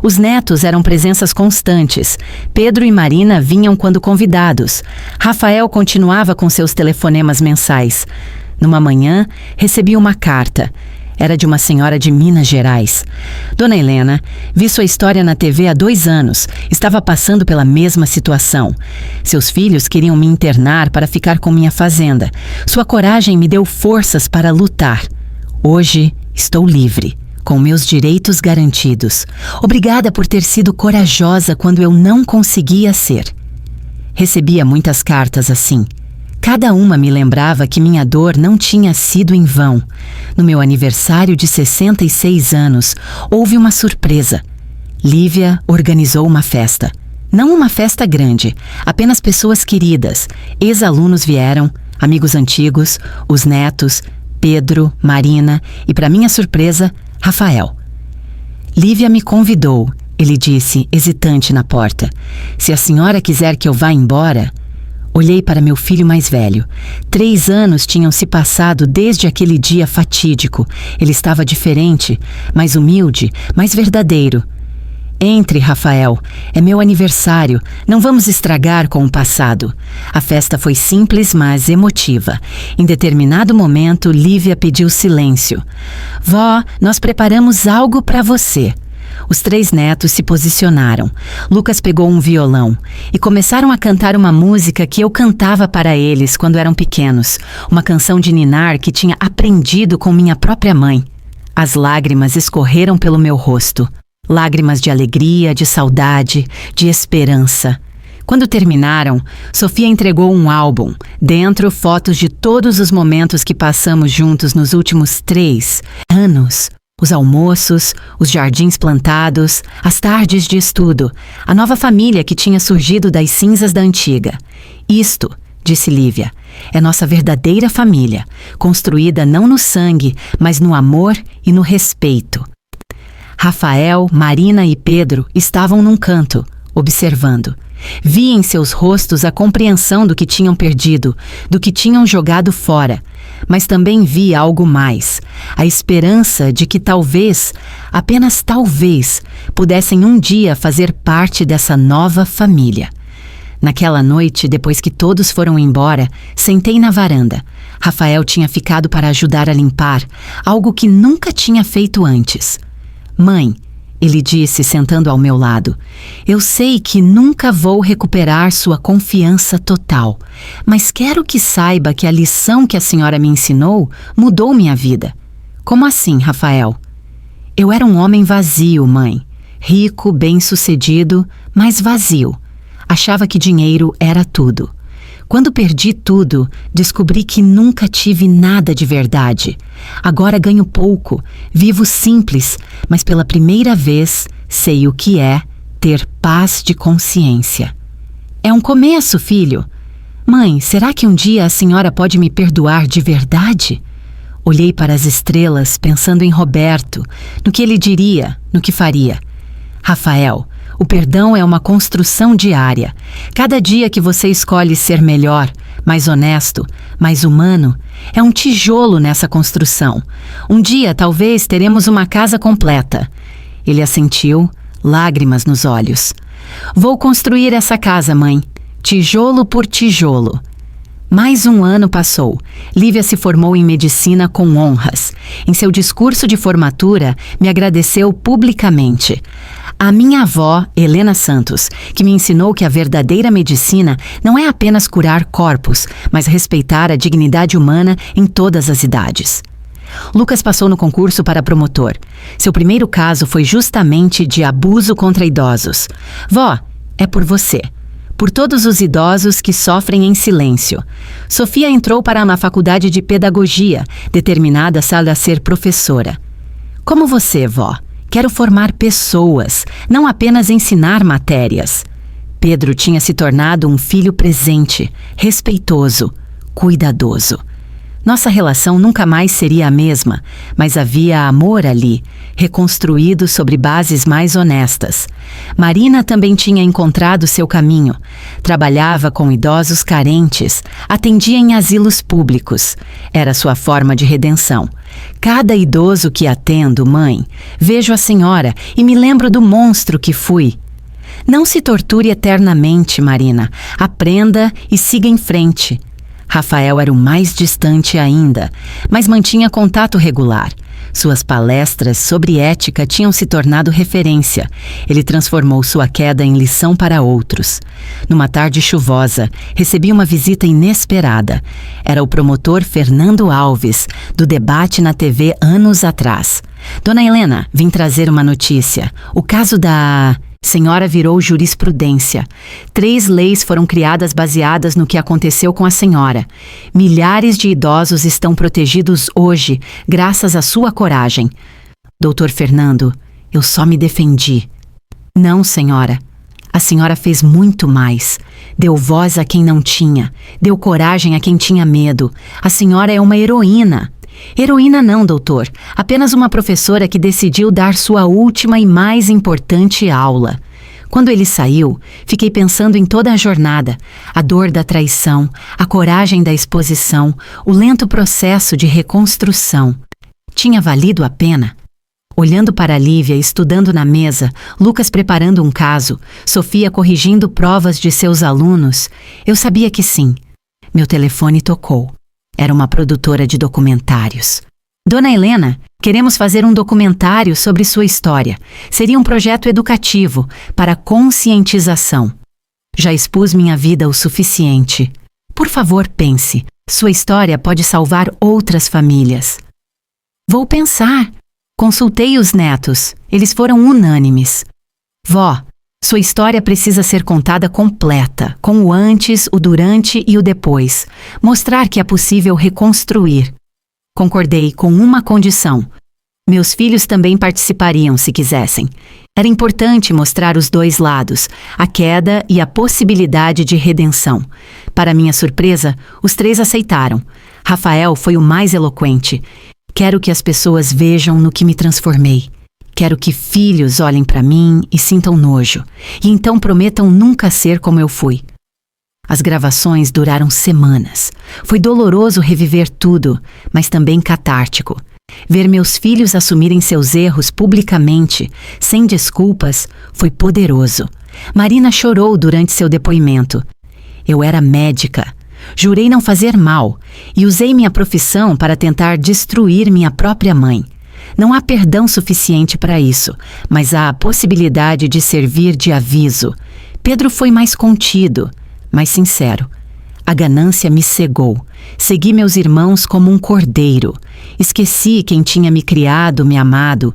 Os netos eram presenças constantes. Pedro e Marina vinham quando convidados. Rafael continuava com seus telefonemas mensais. Numa manhã, recebi uma carta. Era de uma senhora de Minas Gerais. Dona Helena, vi sua história na TV há 2 anos. Estava passando pela mesma situação. Seus filhos queriam me internar para ficar com minha fazenda. Sua coragem me deu forças para lutar. Hoje, estou livre, com meus direitos garantidos. Obrigada por ter sido corajosa quando eu não conseguia ser. Recebia muitas cartas assim. Cada uma me lembrava que minha dor não tinha sido em vão. No meu aniversário de 66 anos, houve uma surpresa. Lívia organizou uma festa. Não uma festa grande, apenas pessoas queridas. Ex-alunos vieram, amigos antigos, os netos, Pedro, Marina e, para minha surpresa, Rafael. Lívia me convidou, ele disse, hesitante na porta. Se a senhora quiser que eu vá embora... Olhei para meu filho mais velho. 3 anos tinham se passado desde aquele dia fatídico. Ele estava diferente, mais humilde, mais verdadeiro. Entre, Rafael. É meu aniversário. Não vamos estragar com o passado. A festa foi simples, mas emotiva. Em determinado momento, Lívia pediu silêncio. Vó, nós preparamos algo para você. Os 3 netos se posicionaram. Lucas pegou um violão e começaram a cantar uma música que eu cantava para eles quando eram pequenos. Uma canção de ninar que tinha aprendido com minha própria mãe. As lágrimas escorreram pelo meu rosto. Lágrimas de alegria, de saudade, de esperança. Quando terminaram, Sofia entregou um álbum. Dentro, fotos de todos os momentos que passamos juntos nos últimos 3 anos. Os almoços, os jardins plantados, as tardes de estudo, a nova família que tinha surgido das cinzas da antiga. Isto, disse Lívia, é nossa verdadeira família, construída não no sangue, mas no amor e no respeito. Rafael, Marina e Pedro estavam num canto, observando. Vi em seus rostos a compreensão do que tinham perdido, do que tinham jogado fora. Mas também vi algo mais, a esperança de que talvez, apenas talvez, pudessem um dia fazer parte dessa nova família. Naquela noite, depois que todos foram embora, sentei na varanda. Rafael tinha ficado para ajudar a limpar, algo que nunca tinha feito antes. Mãe, ele disse sentando ao meu lado, eu sei que nunca vou recuperar sua confiança total, mas quero que saiba que a lição que a senhora me ensinou mudou minha vida. Como assim, Rafael? Eu era um homem vazio, mãe. Rico, bem-sucedido, mas vazio. Achava que dinheiro era tudo. Quando perdi tudo, descobri que nunca tive nada de verdade. Agora ganho pouco, vivo simples, mas pela primeira vez sei o que é ter paz de consciência. É um começo, filho. Mãe, será que um dia a senhora pode me perdoar de verdade? Olhei para as estrelas, pensando em Roberto, no que ele diria, no que faria. Rafael, o perdão é uma construção diária. Cada dia que você escolhe ser melhor, mais honesto, mais humano, é um tijolo nessa construção. Um dia, talvez, teremos uma casa completa. Ele assentiu, lágrimas nos olhos. Vou construir essa casa, mãe, tijolo por tijolo. Mais um ano passou. Lívia se formou em medicina com honras. Em seu discurso de formatura, me agradeceu publicamente. A minha avó, Helena Santos, que me ensinou que a verdadeira medicina não é apenas curar corpos, mas respeitar a dignidade humana em todas as idades. Lucas passou no concurso para promotor. Seu primeiro caso foi justamente de abuso contra idosos. Vó, é por você. Por todos os idosos que sofrem em silêncio. Sofia entrou para uma faculdade de pedagogia, determinada a ser professora. Como você, vó, quero formar pessoas, não apenas ensinar matérias. Pedro tinha se tornado um filho presente, respeitoso, cuidadoso. Nossa relação nunca mais seria a mesma, mas havia amor ali, reconstruído sobre bases mais honestas. Marina também tinha encontrado seu caminho. Trabalhava com idosos carentes, atendia em asilos públicos. Era sua forma de redenção. Cada idoso que atendo, mãe, vejo a senhora e me lembro do monstro que fui. Não se torture eternamente, Marina. Aprenda e siga em frente. Rafael era o mais distante ainda, mas mantinha contato regular. Suas palestras sobre ética tinham se tornado referência. Ele transformou sua queda em lição para outros. Numa tarde chuvosa, recebi uma visita inesperada. Era o promotor Fernando Alves, do debate na TV anos atrás. Dona Helena, vim trazer uma notícia. O caso da... Senhora virou jurisprudência. 3 leis foram criadas baseadas no que aconteceu com a senhora. Milhares de idosos estão protegidos hoje, graças à sua coragem. Doutor Fernando, eu só me defendi. Não, senhora. A senhora fez muito mais. Deu voz a quem não tinha. Deu coragem a quem tinha medo. A senhora é uma heroína. Heroína não, doutor. Apenas uma professora que decidiu dar sua última e mais importante aula. Quando ele saiu, fiquei pensando em toda a jornada, a dor da traição, a coragem da exposição, o lento processo de reconstrução. Tinha valido a pena? Olhando para Lívia estudando na mesa, Lucas preparando um caso, Sofia corrigindo provas de seus alunos, eu sabia que sim. Meu telefone tocou. Era uma produtora de documentários. Dona Helena, queremos fazer um documentário sobre sua história. Seria um projeto educativo, para conscientização. Já expus minha vida o suficiente. Por favor, pense. Sua história pode salvar outras famílias. Vou pensar. Consultei os netos. Eles foram unânimes. Vó, sua história precisa ser contada completa, com o antes, o durante e o depois. Mostrar que é possível reconstruir. Concordei com uma condição. Meus filhos também participariam se quisessem. Era importante mostrar os dois lados, a queda e a possibilidade de redenção. Para minha surpresa, os três aceitaram. Rafael foi o mais eloquente. Quero que as pessoas vejam no que me transformei. Quero que filhos olhem para mim e sintam nojo, e então prometam nunca ser como eu fui. As gravações duraram semanas. Foi doloroso reviver tudo, mas também catártico. Ver meus filhos assumirem seus erros publicamente, sem desculpas, foi poderoso. Marina chorou durante seu depoimento. Eu era médica. Jurei não fazer mal e usei minha profissão para tentar destruir minha própria mãe. Não há perdão suficiente para isso, mas há a possibilidade de servir de aviso. Pedro foi mais contido, mais sincero. A ganância me cegou. Segui meus irmãos como um cordeiro. Esqueci quem tinha me criado, me amado.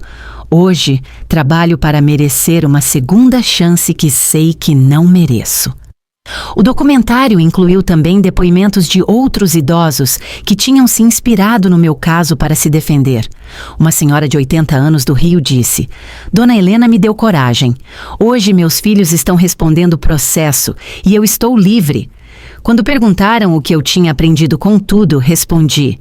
Hoje, trabalho para merecer uma segunda chance que sei que não mereço. O documentário incluiu também depoimentos de outros idosos que tinham se inspirado no meu caso para se defender. Uma senhora de 80 anos do Rio disse: Dona Helena me deu coragem. Hoje meus filhos estão respondendo o processo e eu estou livre. Quando perguntaram o que eu tinha aprendido com tudo, respondi: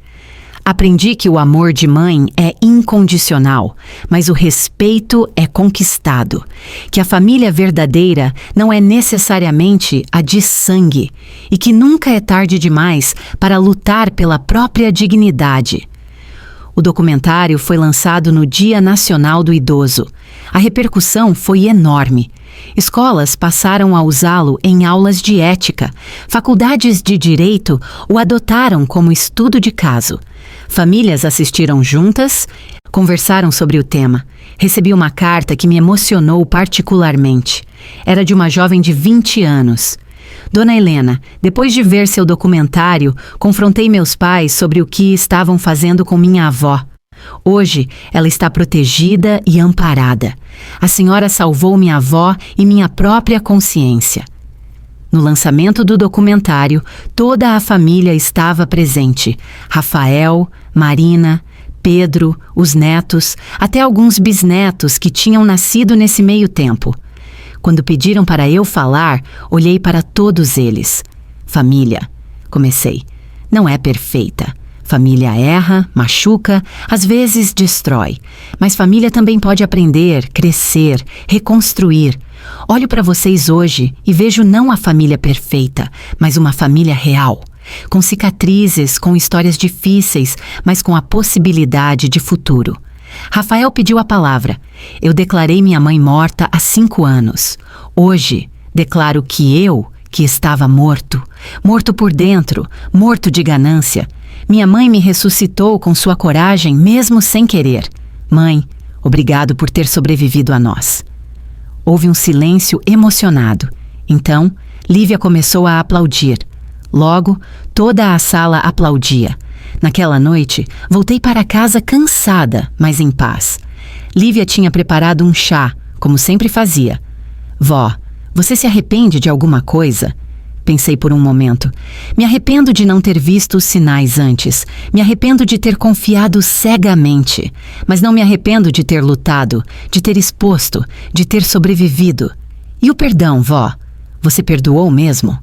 aprendi que o amor de mãe é incondicional, mas o respeito é conquistado. Que a família verdadeira não é necessariamente a de sangue e que nunca é tarde demais para lutar pela própria dignidade. O documentário foi lançado no Dia Nacional do Idoso. A repercussão foi enorme. Escolas passaram a usá-lo em aulas de ética. Faculdades de direito o adotaram como estudo de caso. Famílias assistiram juntas, conversaram sobre o tema. Recebi uma carta que me emocionou particularmente. Era de uma jovem de 20 anos. Dona Helena, depois de ver seu documentário, confrontei meus pais sobre o que estavam fazendo com minha avó. Hoje, ela está protegida e amparada. A senhora salvou minha avó e minha própria consciência. No lançamento do documentário, toda a família estava presente. Rafael, Marina, Pedro, os netos, até alguns bisnetos que tinham nascido nesse meio tempo. Quando pediram para eu falar, olhei para todos eles. Família, comecei, não é perfeita. Família erra, machuca, às vezes destrói. Mas família também pode aprender, crescer, reconstruir. Olho para vocês hoje e vejo não a família perfeita, mas uma família real. Com cicatrizes, com histórias difíceis, mas com a possibilidade de futuro. Rafael pediu a palavra. Eu declarei minha mãe morta há 5 anos. Hoje, declaro que estava morto. Morto por dentro, morto de ganância. Minha mãe me ressuscitou com sua coragem, mesmo sem querer. Mãe, obrigado por ter sobrevivido a nós. Houve um silêncio emocionado. Então, Lívia começou a aplaudir. Logo, toda a sala aplaudia. Naquela noite, voltei para casa cansada, mas em paz. Lívia tinha preparado um chá, como sempre fazia. Vó, você se arrepende de alguma coisa? Pensei por um momento. Me arrependo de não ter visto os sinais antes. Me arrependo de ter confiado cegamente. Mas não me arrependo de ter lutado, de ter exposto, de ter sobrevivido. E o perdão, vó? Você perdoou mesmo?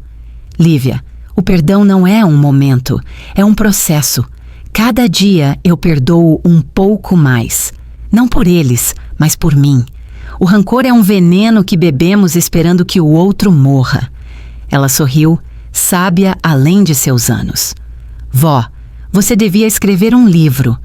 Lívia, o perdão não é um momento, é um processo. Cada dia eu perdoo um pouco mais. Não por eles, mas por mim. O rancor é um veneno que bebemos esperando que o outro morra. Ela sorriu, sábia além de seus anos. Vó, você devia escrever um livro.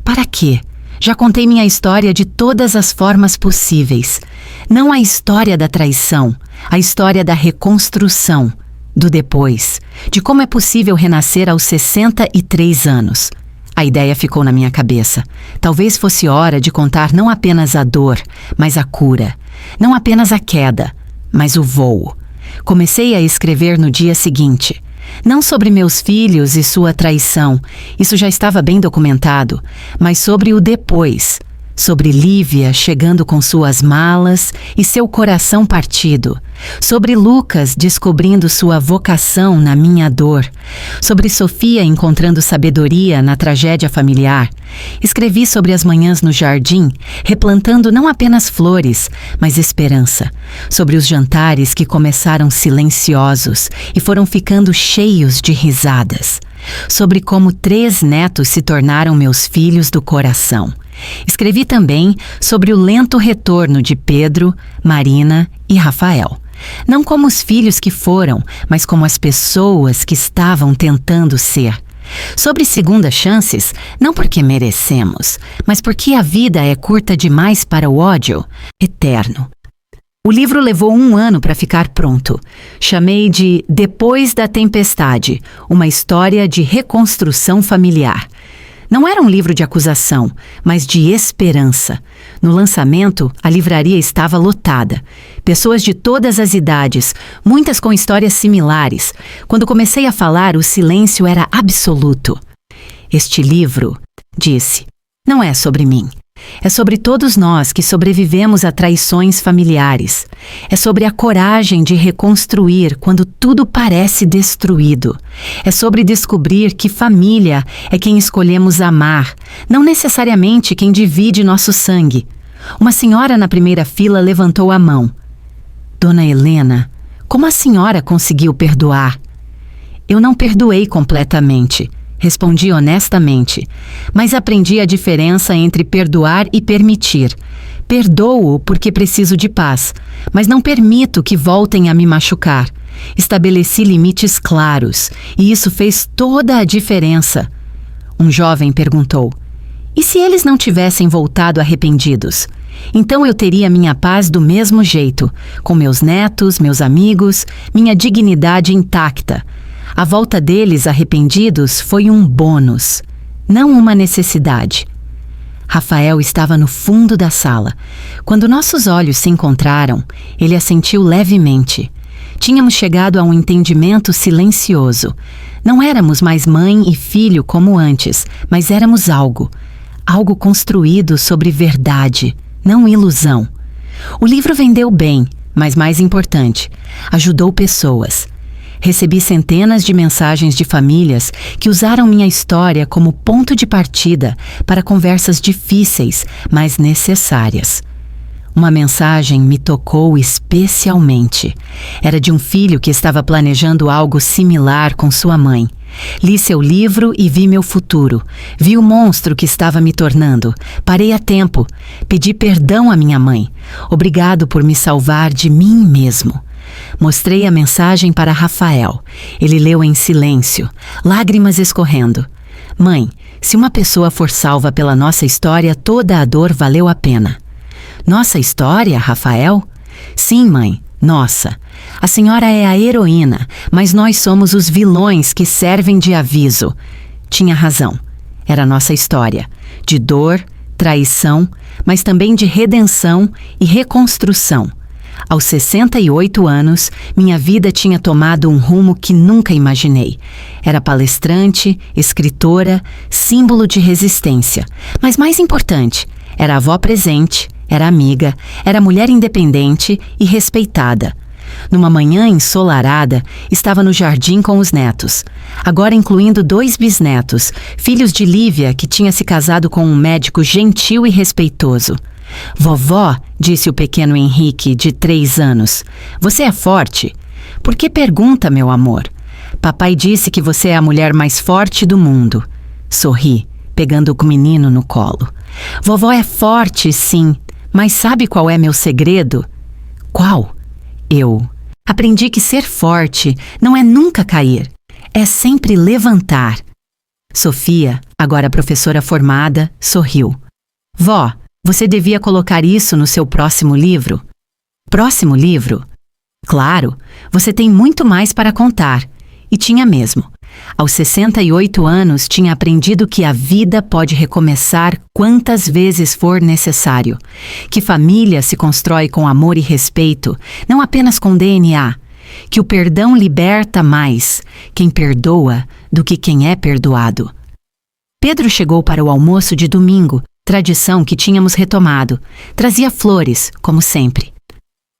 Para quê? Já contei minha história de todas as formas possíveis. Não a história da traição, a história da reconstrução, do depois, de como é possível renascer aos 63 anos. A ideia ficou na minha cabeça. Talvez fosse hora de contar não apenas a dor, mas a cura. Não apenas a queda, mas o voo. Comecei a escrever no dia seguinte. Não sobre meus filhos e sua traição, isso já estava bem documentado, mas sobre o depois. Sobre Lívia chegando com suas malas e seu coração partido. Sobre Lucas descobrindo sua vocação na minha dor. Sobre Sofia encontrando sabedoria na tragédia familiar. Escrevi sobre as manhãs no jardim, replantando não apenas flores, mas esperança. Sobre os jantares que começaram silenciosos e foram ficando cheios de risadas. Sobre como 3 netos se tornaram meus filhos do coração. Escrevi também sobre o lento retorno de Pedro, Marina e Rafael. Não como os filhos que foram, mas como as pessoas que estavam tentando ser. Sobre segundas chances, não porque merecemos, mas porque a vida é curta demais para o ódio eterno. O livro levou 1 ano para ficar pronto. Chamei de Depois da Tempestade, uma história de reconstrução familiar. Não era um livro de acusação, mas de esperança. No lançamento, a livraria estava lotada. Pessoas de todas as idades, muitas com histórias similares. Quando comecei a falar, o silêncio era absoluto. Este livro, disse, não é sobre mim. É sobre todos nós que sobrevivemos a traições familiares. É sobre a coragem de reconstruir quando tudo parece destruído. É sobre descobrir que família é quem escolhemos amar, não necessariamente quem divide nosso sangue. Uma senhora na primeira fila levantou a mão. Dona Helena, como a senhora conseguiu perdoar? Eu não perdoei completamente. Respondi honestamente, mas aprendi a diferença entre perdoar e permitir. Perdoo porque preciso de paz, mas não permito que voltem a me machucar. Estabeleci limites claros, e isso fez toda a diferença. Um jovem perguntou, e se eles não tivessem voltado arrependidos? Então eu teria minha paz do mesmo jeito, com meus netos, meus amigos, minha dignidade intacta. A volta deles arrependidos foi um bônus, não uma necessidade. Rafael estava no fundo da sala. Quando nossos olhos se encontraram, ele assentiu levemente. Tínhamos chegado a um entendimento silencioso. Não éramos mais mãe e filho como antes, mas éramos algo construído sobre verdade, não ilusão. O livro vendeu bem, mas mais importante, ajudou pessoas. Recebi centenas de mensagens de famílias que usaram minha história como ponto de partida para conversas difíceis, mas necessárias. Uma mensagem me tocou especialmente. Era de um filho que estava planejando algo similar com sua mãe. Li seu livro e vi meu futuro. Vi o monstro que estava me tornando. Parei a tempo. Pedi perdão à minha mãe. Obrigado por me salvar de mim mesmo. Mostrei a mensagem para Rafael. Ele leu em silêncio, lágrimas escorrendo. Mãe, se uma pessoa for salva pela nossa história, toda a dor valeu a pena. Nossa história, Rafael? Sim, mãe, nossa. A senhora é a heroína, mas nós somos os vilões que servem de aviso. Tinha razão. Era nossa história. De dor, traição, mas também de redenção e reconstrução. Aos 68 anos, minha vida tinha tomado um rumo que nunca imaginei. Era palestrante, escritora, símbolo de resistência. Mas mais importante, era avó presente, era amiga, era mulher independente e respeitada. Numa manhã ensolarada, estava no jardim com os netos, agora incluindo 2 bisnetos, filhos de Lívia, que tinha se casado com um médico gentil e respeitoso. Vovó, disse o pequeno Henrique, de 3 anos, você é forte? Por que pergunta, meu amor? Papai disse que você é a mulher mais forte do mundo. Sorri, pegando o menino no colo. Vovó é forte, sim, mas sabe qual é meu segredo? Qual? Eu aprendi que ser forte não é nunca cair, é sempre levantar. Sofia, agora professora formada, sorriu. Vó, você devia colocar isso no seu próximo livro. Próximo livro? Claro, você tem muito mais para contar. E tinha mesmo. Aos 68 anos, tinha aprendido que a vida pode recomeçar quantas vezes for necessário. Que família se constrói com amor e respeito, não apenas com DNA. Que o perdão liberta mais quem perdoa do que quem é perdoado. Pedro chegou para o almoço de domingo, tradição que tínhamos retomado. Trazia flores, como sempre.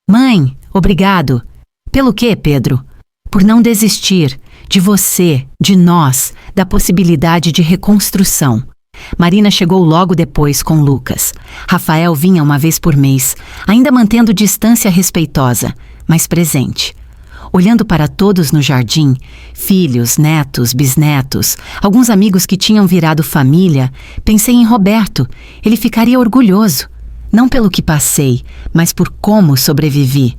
Mãe, obrigado. Pelo quê, Pedro? Por não desistir de você, de nós, da possibilidade de reconstrução. Marina chegou logo depois com Lucas. Rafael vinha uma vez por mês, ainda mantendo distância respeitosa, mas presente. Olhando para todos no jardim, filhos, netos, bisnetos, alguns amigos que tinham virado família, pensei em Roberto. Ele ficaria orgulhoso, não pelo que passei, mas por como sobrevivi.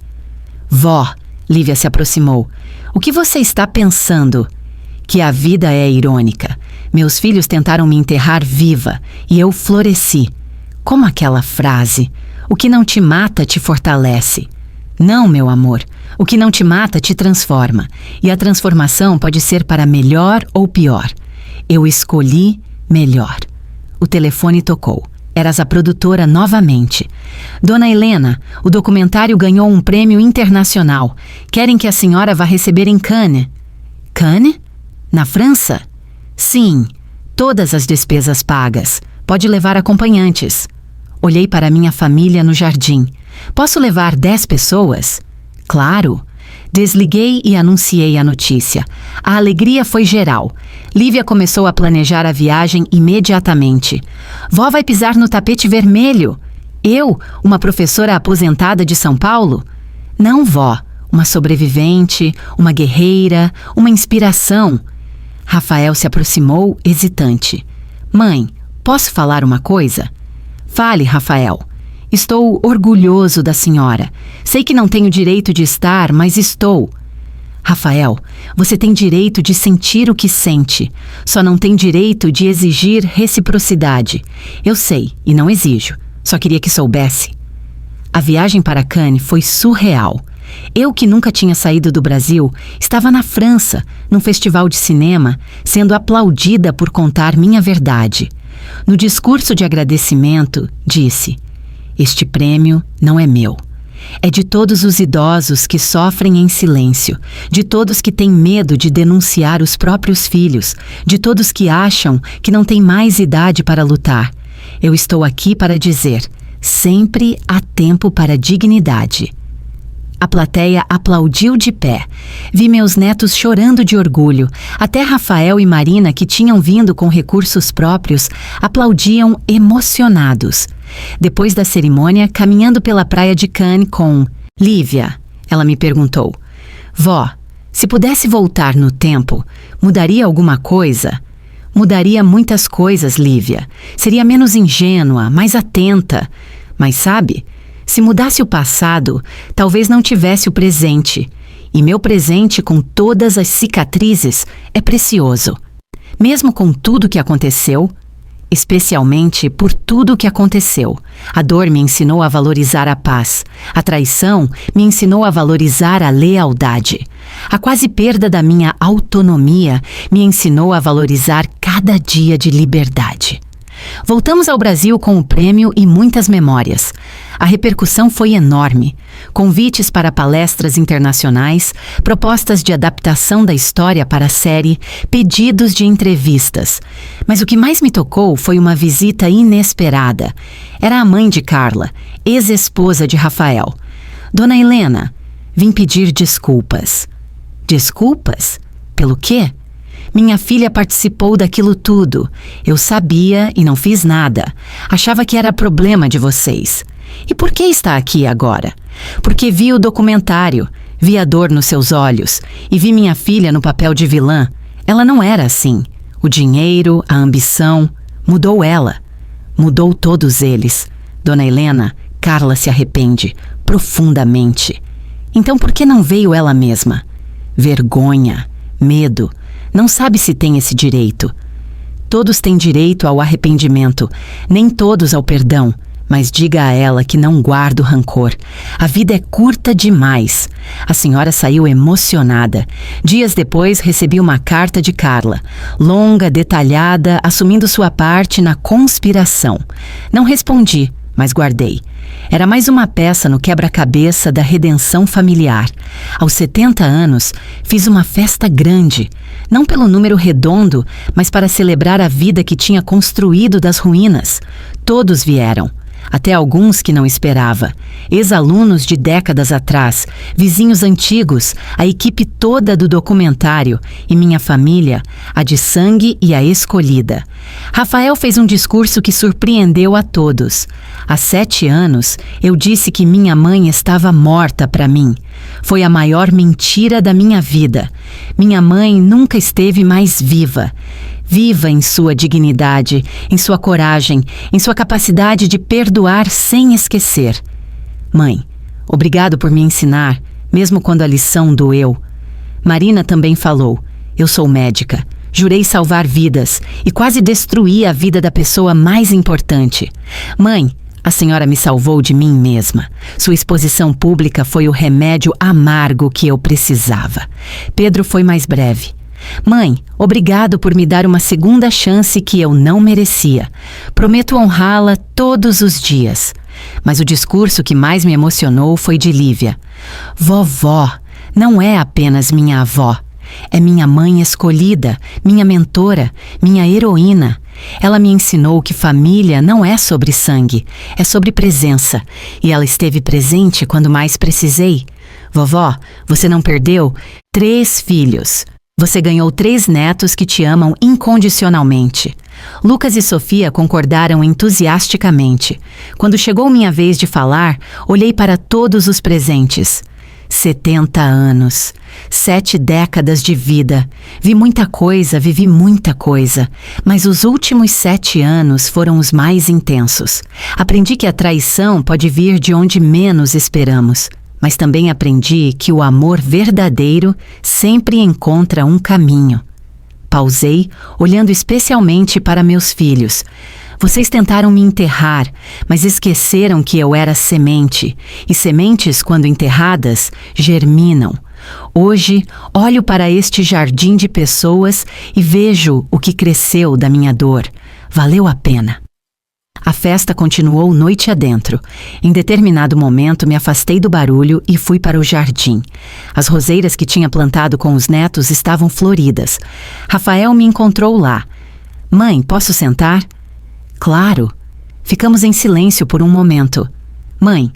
Vó, Lívia se aproximou. O que você está pensando? Que a vida é irônica. Meus filhos tentaram me enterrar viva e eu floresci. Como aquela frase: o que não te mata te fortalece. Não, meu amor. O que não te mata te transforma. E a transformação pode ser para melhor ou pior. Eu escolhi melhor. O telefone tocou. Eras a produtora novamente. Dona Helena, o documentário ganhou um prêmio internacional. Querem que a senhora vá receber em Cannes. Cannes? Na França? Sim. Todas as despesas pagas. Pode levar acompanhantes. Olhei para minha família no jardim. Posso levar 10 pessoas? Claro. Desliguei e anunciei a notícia. A alegria foi geral. Lívia começou a planejar a viagem imediatamente. Vó vai pisar no tapete vermelho. Eu, uma professora aposentada de São Paulo? Não, vó. Uma sobrevivente, uma guerreira, uma inspiração. Rafael se aproximou, hesitante. Mãe, posso falar uma coisa? Fale, Rafael. Estou orgulhoso da senhora. Sei que não tenho direito de estar, mas estou. Rafael, você tem direito de sentir o que sente. Só não tem direito de exigir reciprocidade. Eu sei, e não exijo. Só queria que soubesse. A viagem para Cannes foi surreal. Eu, que nunca tinha saído do Brasil, estava na França, num festival de cinema, sendo aplaudida por contar minha verdade. No discurso de agradecimento, disse: este prêmio não é meu. É de todos os idosos que sofrem em silêncio, de todos que têm medo de denunciar os próprios filhos, de todos que acham que não têm mais idade para lutar. Eu estou aqui para dizer: sempre há tempo para dignidade. A plateia aplaudiu de pé. Vi meus netos chorando de orgulho. Até Rafael e Marina, que tinham vindo com recursos próprios, aplaudiam emocionados. Depois da cerimônia, caminhando pela praia de Cannes com Lívia, ela me perguntou: Vó, se pudesse voltar no tempo, mudaria alguma coisa? Mudaria muitas coisas, Lívia. Seria menos ingênua, mais atenta. Mas sabe, se mudasse o passado, talvez não tivesse o presente. E meu presente, com todas as cicatrizes, é precioso. Mesmo com tudo que aconteceu, especialmente por tudo que aconteceu. A dor me ensinou a valorizar a paz. A traição me ensinou a valorizar a lealdade. A quase perda da minha autonomia me ensinou a valorizar cada dia de liberdade. Voltamos ao Brasil com o prêmio e muitas memórias. A repercussão foi enorme. Convites para palestras internacionais, propostas de adaptação da história para a série, pedidos de entrevistas. Mas o que mais me tocou foi uma visita inesperada. Era a mãe de Carla, ex-esposa de Rafael. Dona Helena, vim pedir desculpas. Desculpas? Pelo quê? Minha filha participou daquilo tudo. Eu sabia e não fiz nada. Achava que era problema de vocês. E por que está aqui agora? Porque vi o documentário, vi a dor nos seus olhos e vi minha filha no papel de vilã. Ela não era assim. O dinheiro, a ambição, mudou ela. Mudou todos eles. Dona Helena, Carla se arrepende profundamente. Então por que não veio ela mesma? Vergonha, medo. Não sabe se tem esse direito. Todos têm direito ao arrependimento, nem todos ao perdão, mas diga a ela que não guardo rancor. A vida é curta demais. A senhora saiu emocionada. Dias depois recebi uma carta de Carla, longa, detalhada, assumindo sua parte na conspiração. Não respondi, mas guardei. Era mais uma peça no quebra-cabeça da redenção familiar. Aos 70 anos, fiz uma festa grande, não pelo número redondo, mas para celebrar a vida que tinha construído das ruínas. Todos vieram. Até alguns que não esperava, ex-alunos de décadas atrás, vizinhos antigos, a equipe toda do documentário e minha família, a de sangue e a escolhida. Rafael fez um discurso que surpreendeu a todos. Há 7 anos, eu disse que minha mãe estava morta para mim. Foi a maior mentira da minha vida. Minha mãe nunca esteve mais viva. Viva em sua dignidade, em sua coragem, em sua capacidade de perdoar sem esquecer. Mãe, obrigado por me ensinar, mesmo quando a lição doeu. Marina também falou, eu sou médica, jurei salvar vidas e quase destruí a vida da pessoa mais importante. Mãe, a senhora me salvou de mim mesma. Sua exposição pública foi o remédio amargo que eu precisava. Pedro foi mais breve. Mãe, obrigado por me dar uma segunda chance que eu não merecia. Prometo honrá-la todos os dias. Mas o discurso que mais me emocionou foi de Lívia. Vovó não é apenas minha avó. É minha mãe escolhida, minha mentora, minha heroína. Ela me ensinou que família não é sobre sangue, é sobre presença. E ela esteve presente quando mais precisei. Vovó, você não perdeu 3 filhos. Você ganhou 3 netos que te amam incondicionalmente. Lucas e Sofia concordaram entusiasticamente. Quando chegou minha vez de falar, olhei para todos os presentes. 70 anos, 7 décadas de vida. Vi muita coisa, vivi muita coisa. Mas os últimos 7 anos foram os mais intensos. Aprendi que a traição pode vir de onde menos esperamos. Mas também aprendi que o amor verdadeiro sempre encontra um caminho. Pausei, olhando especialmente para meus filhos. Vocês tentaram me enterrar, mas esqueceram que eu era semente. E sementes, quando enterradas, germinam. Hoje, olho para este jardim de pessoas e vejo o que cresceu da minha dor. Valeu a pena. A festa continuou noite adentro. Em determinado momento, me afastei do barulho e fui para o jardim. As roseiras que tinha plantado com os netos estavam floridas. Rafael me encontrou lá. Mãe, posso sentar? Claro. Ficamos em silêncio por um momento. Mãe,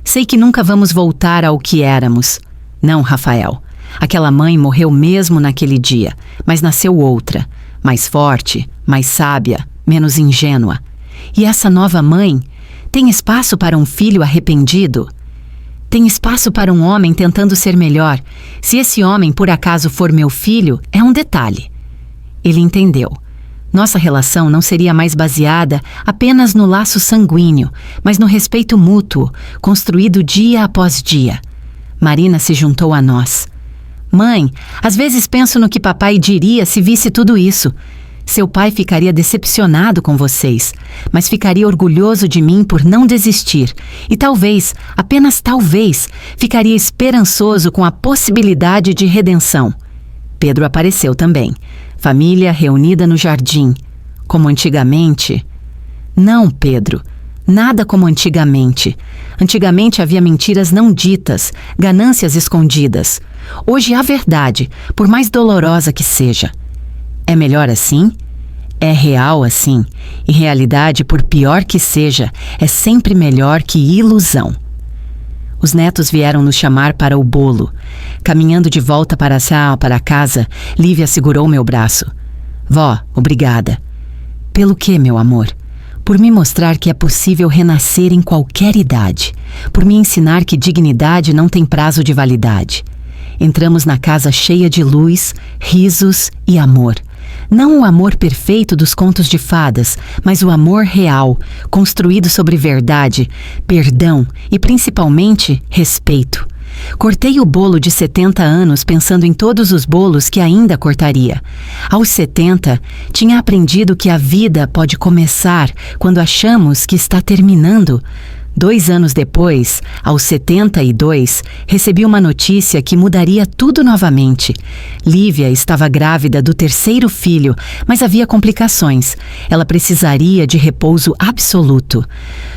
sei que nunca vamos voltar ao que éramos. Não, Rafael. Aquela mãe morreu mesmo naquele dia, mas nasceu outra, mais forte, mais sábia, menos ingênua. E essa nova mãe tem espaço para um filho arrependido? Tem espaço para um homem tentando ser melhor. Se esse homem por acaso for meu filho, é um detalhe. Ele entendeu. Nossa relação não seria mais baseada apenas no laço sanguíneo, mas no respeito mútuo, construído dia após dia. Marina se juntou a nós. Mãe, às vezes penso no que papai diria se visse tudo isso. Seu pai ficaria decepcionado com vocês, mas ficaria orgulhoso de mim por não desistir. E talvez, apenas talvez, ficaria esperançoso com a possibilidade de redenção. Pedro apareceu também. Família reunida no jardim. Como antigamente? Não, Pedro. Nada como antigamente. Antigamente havia mentiras não ditas, ganâncias escondidas. Hoje há verdade, por mais dolorosa que seja. É melhor assim? É real assim. E realidade, por pior que seja, é sempre melhor que ilusão. Os netos vieram nos chamar para o bolo. Caminhando de volta para a casa, Lívia segurou meu braço. Vó, obrigada. Pelo quê, meu amor? Por me mostrar que é possível renascer em qualquer idade. Por me ensinar que dignidade não tem prazo de validade. Entramos na casa cheia de luz, risos e amor. Não o amor perfeito dos contos de fadas, mas o amor real, construído sobre verdade, perdão e, principalmente, respeito. Cortei o bolo de 70 anos pensando em todos os bolos que ainda cortaria. Aos 70, tinha aprendido que a vida pode começar quando achamos que está terminando. 2 anos depois, aos 72, recebi uma notícia que mudaria tudo novamente. Lívia estava grávida do 3º filho, mas havia complicações. Ela precisaria de repouso absoluto.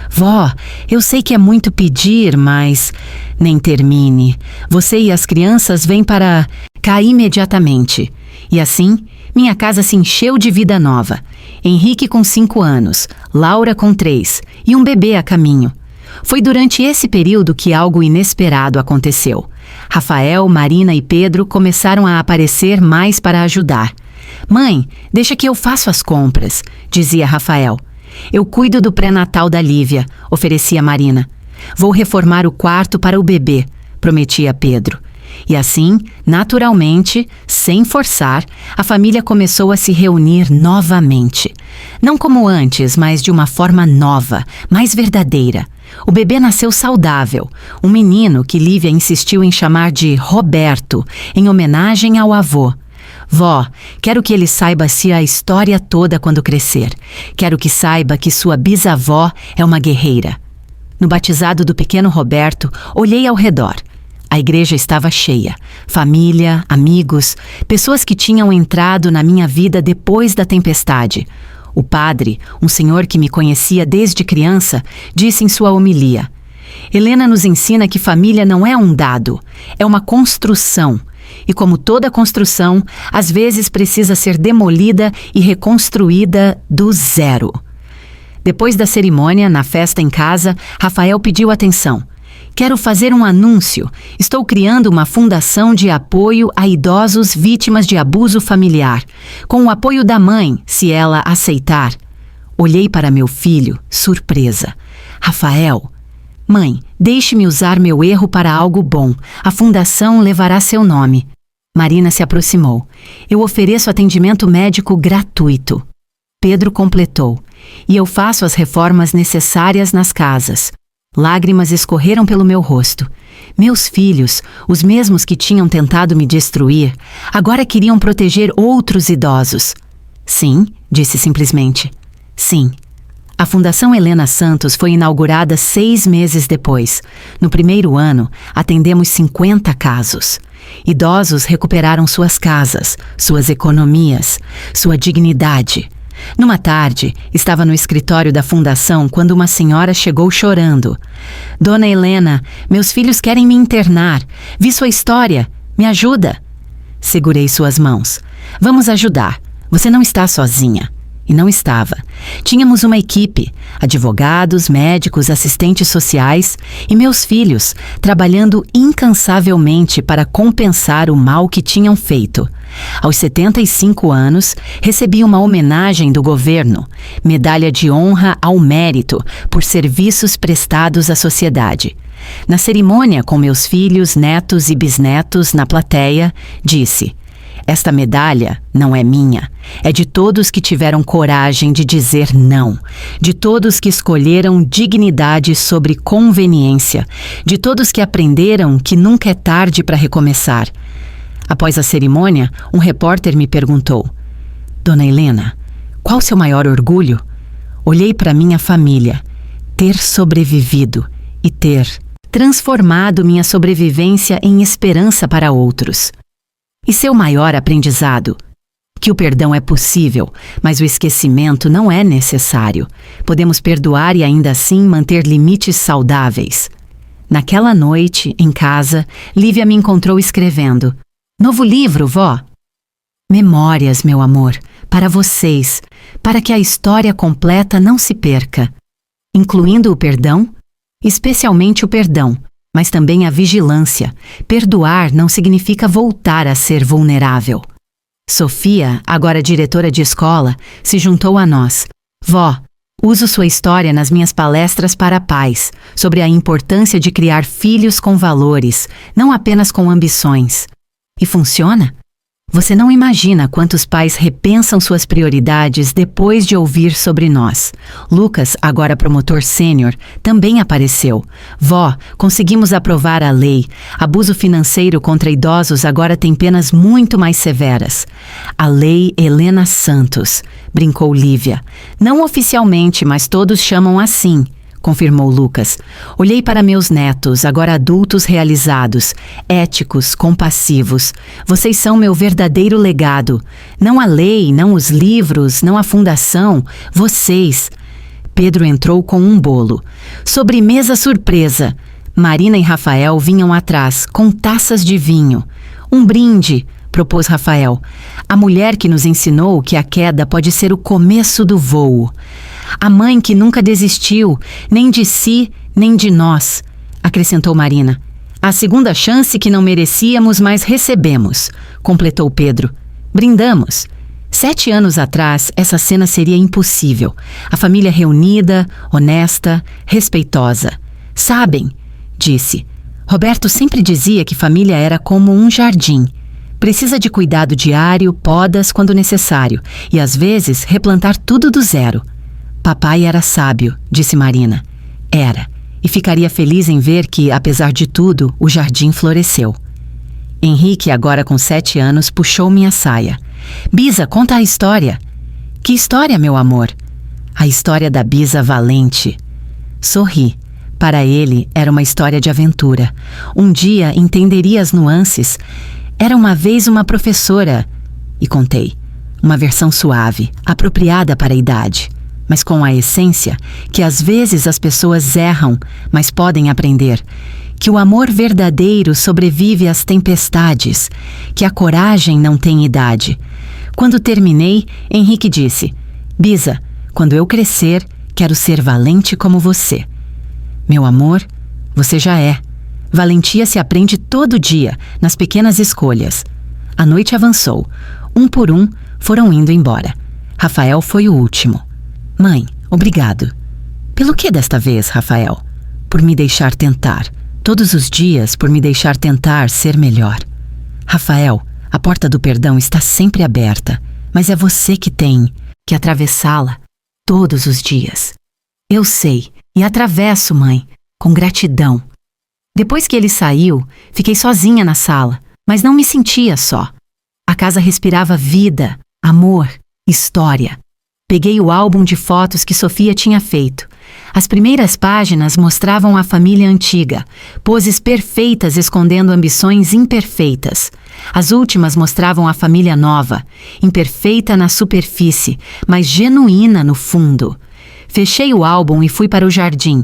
Vó, eu sei que é muito pedir, mas... Nem termine. Você e as crianças vêm para cá imediatamente. E assim, minha casa se encheu de vida nova. Henrique com 5 anos, Laura com 3 e um bebê a caminho. Foi durante esse período que algo inesperado aconteceu. Rafael, Marina e Pedro começaram a aparecer mais para ajudar. Mãe, deixa que eu faço as compras, dizia Rafael. Eu cuido do pré-natal da Lívia, oferecia Marina. Vou reformar o quarto para o bebê, prometia Pedro. E assim, naturalmente, sem forçar, a família começou a se reunir novamente. Não como antes, mas de uma forma nova, mais verdadeira. O bebê nasceu saudável, um menino que Lívia insistiu em chamar de Roberto, em homenagem ao avô. Vó, quero que ele saiba a história toda quando crescer. Quero que saiba que sua bisavó é uma guerreira. No batizado do pequeno Roberto, olhei ao redor. A igreja estava cheia. Família, amigos, pessoas que tinham entrado na minha vida depois da tempestade. O padre, um senhor que me conhecia desde criança, disse em sua homilia: Helena nos ensina que família não é um dado, é uma construção. E como toda construção, às vezes precisa ser demolida e reconstruída do zero. Depois da cerimônia, na festa em casa, Rafael pediu atenção. Quero fazer um anúncio. Estou criando uma fundação de apoio a idosos vítimas de abuso familiar, com o apoio da mãe, se ela aceitar. Olhei para meu filho, surpresa. Rafael, mãe, deixe-me usar meu erro para algo bom. A fundação levará seu nome. Marina se aproximou. Eu ofereço atendimento médico gratuito. Pedro completou. E eu faço as reformas necessárias nas casas. Lágrimas escorreram pelo meu rosto. Meus filhos, os mesmos que tinham tentado me destruir, agora queriam proteger outros idosos. Sim, disse simplesmente. Sim. A Fundação Helena Santos foi inaugurada 6 meses depois. No primeiro ano, atendemos 50 casos. Idosos recuperaram suas casas, suas economias, sua dignidade. Numa tarde, estava no escritório da fundação quando uma senhora chegou chorando. Dona Helena, meus filhos querem me internar. Vi sua história. Me ajuda. Segurei suas mãos. Vamos ajudar. Você não está sozinha. E não estava. Tínhamos uma equipe, advogados, médicos, assistentes sociais e meus filhos, trabalhando incansavelmente para compensar o mal que tinham feito. Aos 75 anos, recebi uma homenagem do governo, medalha de honra ao mérito por serviços prestados à sociedade. Na cerimônia com meus filhos, netos e bisnetos na plateia, disse: esta medalha não é minha, é de todos que tiveram coragem de dizer não, de todos que escolheram dignidade sobre conveniência, de todos que aprenderam que nunca é tarde para recomeçar. Após a cerimônia, um repórter me perguntou: Dona Helena, qual seu maior orgulho? Olhei para minha família, ter sobrevivido e ter transformado minha sobrevivência em esperança para outros. E seu maior aprendizado? Que o perdão é possível, mas o esquecimento não é necessário. Podemos perdoar e ainda assim manter limites saudáveis. Naquela noite, em casa, Lívia me encontrou escrevendo: novo livro, vó? Memórias, meu amor, para vocês, para que a história completa não se perca. Incluindo o perdão? Especialmente o perdão. Mas também a vigilância. Perdoar não significa voltar a ser vulnerável. Sofia, agora diretora de escola, se juntou a nós. Vó, uso sua história nas minhas palestras para pais, sobre a importância de criar filhos com valores, não apenas com ambições. E funciona? Você não imagina quantos pais repensam suas prioridades depois de ouvir sobre nós. Lucas, agora promotor sênior, também apareceu. Vó, conseguimos aprovar a lei. Abuso financeiro contra idosos agora tem penas muito mais severas. A Lei Helena Santos, brincou Lívia. Não oficialmente, mas todos chamam assim. confirmou Lucas. Olhei para meus netos, agora adultos realizados, éticos, compassivos. Vocês são meu verdadeiro legado. Não a lei, não os livros, não a fundação. Vocês. Pedro entrou com um bolo. Sobremesa surpresa. Marina e Rafael vinham atrás, com taças de vinho. Um brinde, propôs Rafael. A mulher que nos ensinou que a queda pode ser o começo do voo. A mãe que nunca desistiu, nem de si, nem de nós, acrescentou Marina. A segunda chance que não merecíamos, mas recebemos, completou Pedro. Brindamos. 7 anos atrás, essa cena seria impossível. A família reunida, honesta, respeitosa. Sabem, disse. Roberto sempre dizia que família era como um jardim. Precisa de cuidado diário, podas quando necessário, e às vezes replantar tudo do zero. Papai era sábio, disse Marina. Era, e ficaria feliz em ver que, apesar de tudo, o jardim floresceu. Henrique, agora com 7 anos, puxou minha saia. Bisa, conta a história. Que história, meu amor? A história da Bisa valente. Sorri. Para ele, era uma história de aventura. Um dia entenderia as nuances. Era uma vez uma professora. E contei. Uma versão suave, apropriada para a idade. Mas com a essência que às vezes as pessoas erram, mas podem aprender. Que o amor verdadeiro sobrevive às tempestades. Que a coragem não tem idade. Quando terminei, Henrique disse: Bisa, quando eu crescer, quero ser valente como você. Meu amor, você já é. Valentia se aprende todo dia, nas pequenas escolhas. A noite avançou. Um por um, foram indo embora. Rafael foi o último. Mãe, obrigado. Pelo que desta vez, Rafael? Por me deixar tentar. Todos os dias, por me deixar tentar ser melhor. Rafael, a porta do perdão está sempre aberta, mas é você que tem que atravessá-la todos os dias. Eu sei, e atravesso, mãe, com gratidão. Depois que ele saiu, fiquei sozinha na sala, mas não me sentia só. A casa respirava vida, amor, história. Peguei o álbum de fotos que Sofia tinha feito. As primeiras páginas mostravam a família antiga, poses perfeitas escondendo ambições imperfeitas. As últimas mostravam a família nova, imperfeita na superfície, mas genuína no fundo. Fechei o álbum e fui para o jardim.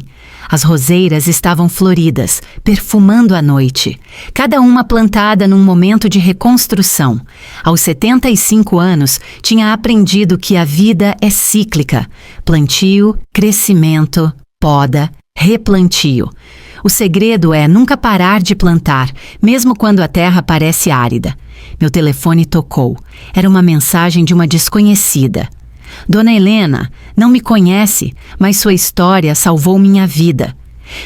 As roseiras estavam floridas, perfumando a noite. Cada uma plantada num momento de reconstrução. Aos 75 anos, tinha aprendido que a vida é cíclica. Plantio, crescimento, poda, replantio. O segredo é nunca parar de plantar, mesmo quando a terra parece árida. Meu telefone tocou. Era uma mensagem de uma desconhecida. Dona Helena, não me conhece, mas sua história salvou minha vida.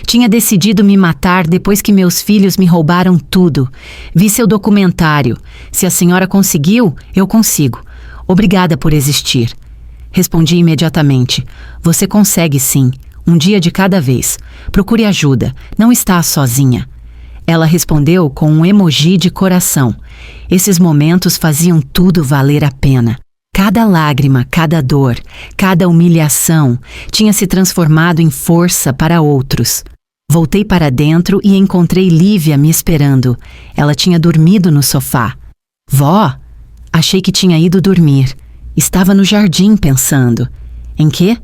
Tinha decidido me matar depois que meus filhos me roubaram tudo. Vi seu documentário. Se a senhora conseguiu, eu consigo. Obrigada por existir. Respondi imediatamente. Você consegue sim. Um dia de cada vez. Procure ajuda. Não está sozinha. Ela respondeu com um emoji de coração. Esses momentos faziam tudo valer a pena. Cada lágrima, cada dor, cada humilhação tinha se transformado em força para outros. Voltei para dentro e encontrei Lívia me esperando. Ela tinha dormido no sofá. Vó, achei que tinha ido dormir. Estava no jardim pensando. Em quê?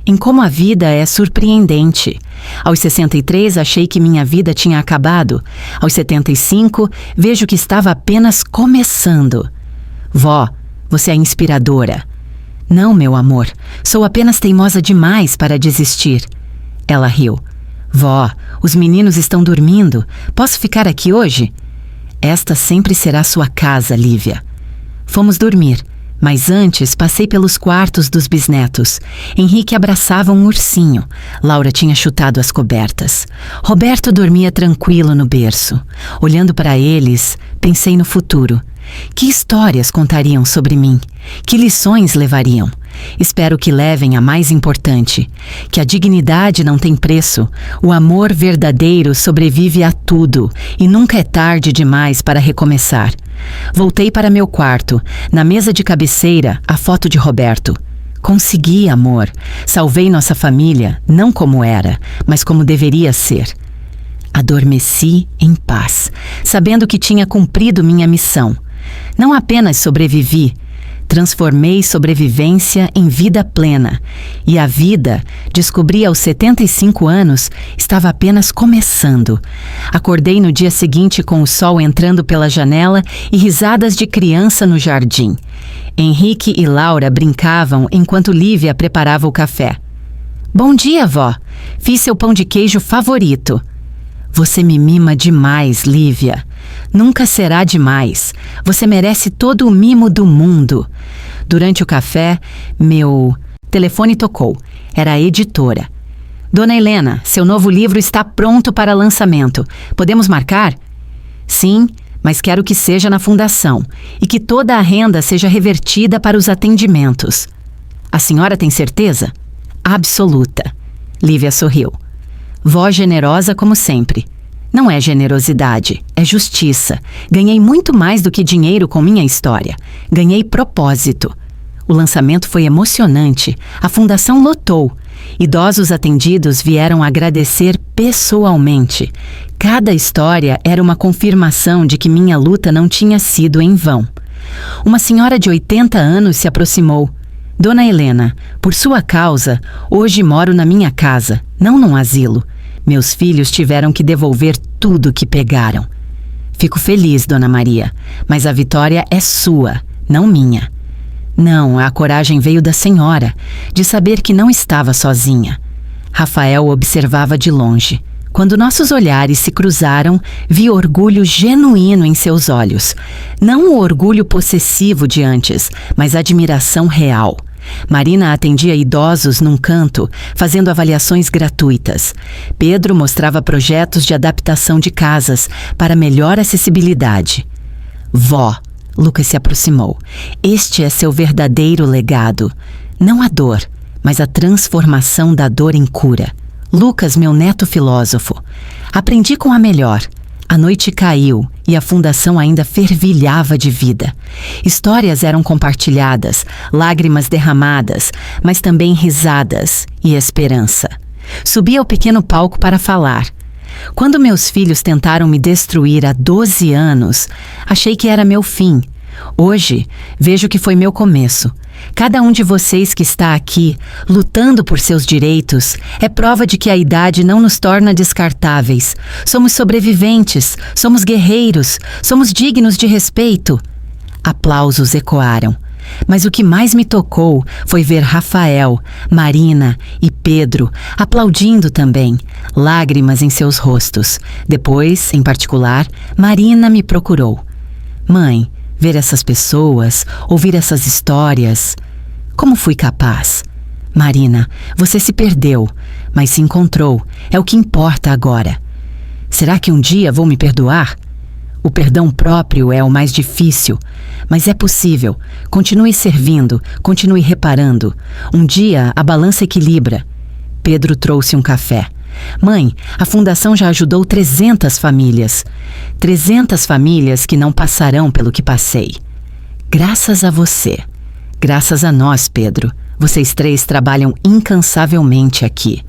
Em como a vida é surpreendente. Aos 63, achei que minha vida tinha acabado. Aos 75, vejo que estava apenas começando. Vó, você é inspiradora. Não, meu amor, sou apenas teimosa demais para desistir. Ela riu. Vó, os meninos estão dormindo. Posso ficar aqui hoje? Esta sempre será sua casa, Lívia. Fomos dormir, mas antes passei pelos quartos dos bisnetos. Henrique abraçava um ursinho. Laura tinha chutado as cobertas. Roberto dormia tranquilo no berço. Olhando para eles, pensei no futuro. Que histórias contariam sobre mim? Que lições levariam? Espero que levem a mais importante, que a dignidade não tem preço, o amor verdadeiro sobrevive a tudo e nunca é tarde demais para recomeçar. Voltei para meu quarto, na mesa de cabeceira, a foto de Roberto. Consegui, amor. Salvei nossa família, não como era, mas como deveria ser. Adormeci em paz, sabendo que tinha cumprido minha missão. Não apenas sobrevivi, transformei sobrevivência em vida plena. E a vida, descobri aos 75 anos, estava apenas começando. Acordei no dia seguinte com o sol entrando pela janela e risadas de criança no jardim. Henrique e Laura brincavam enquanto Lívia preparava o café. Bom dia, vó. Fiz seu pão de queijo favorito. Você me mima demais, Lívia. Nunca será demais. Você merece todo o mimo do mundo. Durante o café, meu telefone tocou. Era a editora. Dona Helena, seu novo livro está pronto para lançamento. Podemos marcar? Sim, mas quero que seja na fundação e que toda a renda seja revertida para os atendimentos. A senhora tem certeza? Absoluta. Lívia sorriu. Vó generosa como sempre. Não é generosidade, é justiça. Ganhei muito mais do que dinheiro com minha história. Ganhei propósito. O lançamento foi emocionante. A fundação lotou. Idosos atendidos vieram agradecer pessoalmente. Cada história era uma confirmação de que minha luta não tinha sido em vão. Uma senhora de 80 anos se aproximou. Dona Helena, por sua causa, hoje moro na minha casa, não num asilo. Meus filhos tiveram que devolver tudo que pegaram. Fico feliz, Dona Maria, mas a vitória é sua, não minha. Não, a coragem veio da senhora, de saber que não estava sozinha. Rafael observava de longe. Quando nossos olhares se cruzaram, vi orgulho genuíno em seus olhos. Não o orgulho possessivo de antes, mas admiração real. Marina atendia idosos num canto, fazendo avaliações gratuitas. Pedro mostrava projetos de adaptação de casas para melhor acessibilidade. Vó, Lucas se aproximou. Este é seu verdadeiro legado. Não a dor, mas a transformação da dor em cura. Lucas, meu neto filósofo. Aprendi com a melhor. A noite caiu e a fundação ainda fervilhava de vida. Histórias eram compartilhadas, lágrimas derramadas, mas também risadas e esperança. Subi ao pequeno palco para falar. Quando meus filhos tentaram me destruir há 12 anos, achei que era meu fim. Hoje, vejo que foi meu começo. Cada um de vocês que está aqui, lutando por seus direitos, é prova de que a idade não nos torna descartáveis. Somos sobreviventes, somos guerreiros, somos dignos de respeito. Aplausos ecoaram. Mas o que mais me tocou foi ver Rafael, Marina e Pedro aplaudindo também, lágrimas em seus rostos. Depois, em particular, Marina me procurou. Mãe, ver essas pessoas, ouvir essas histórias. Como fui capaz? Marina, você se perdeu, mas se encontrou. É o que importa agora. Será que um dia vou me perdoar? O perdão próprio é o mais difícil, mas é possível. Continue servindo, continue reparando. Um dia a balança equilibra. Pedro trouxe um café. Mãe, a fundação já ajudou 300 famílias. 300 famílias que não passarão pelo que passei. Graças a você. Graças a nós, Pedro. Vocês três trabalham incansavelmente aqui.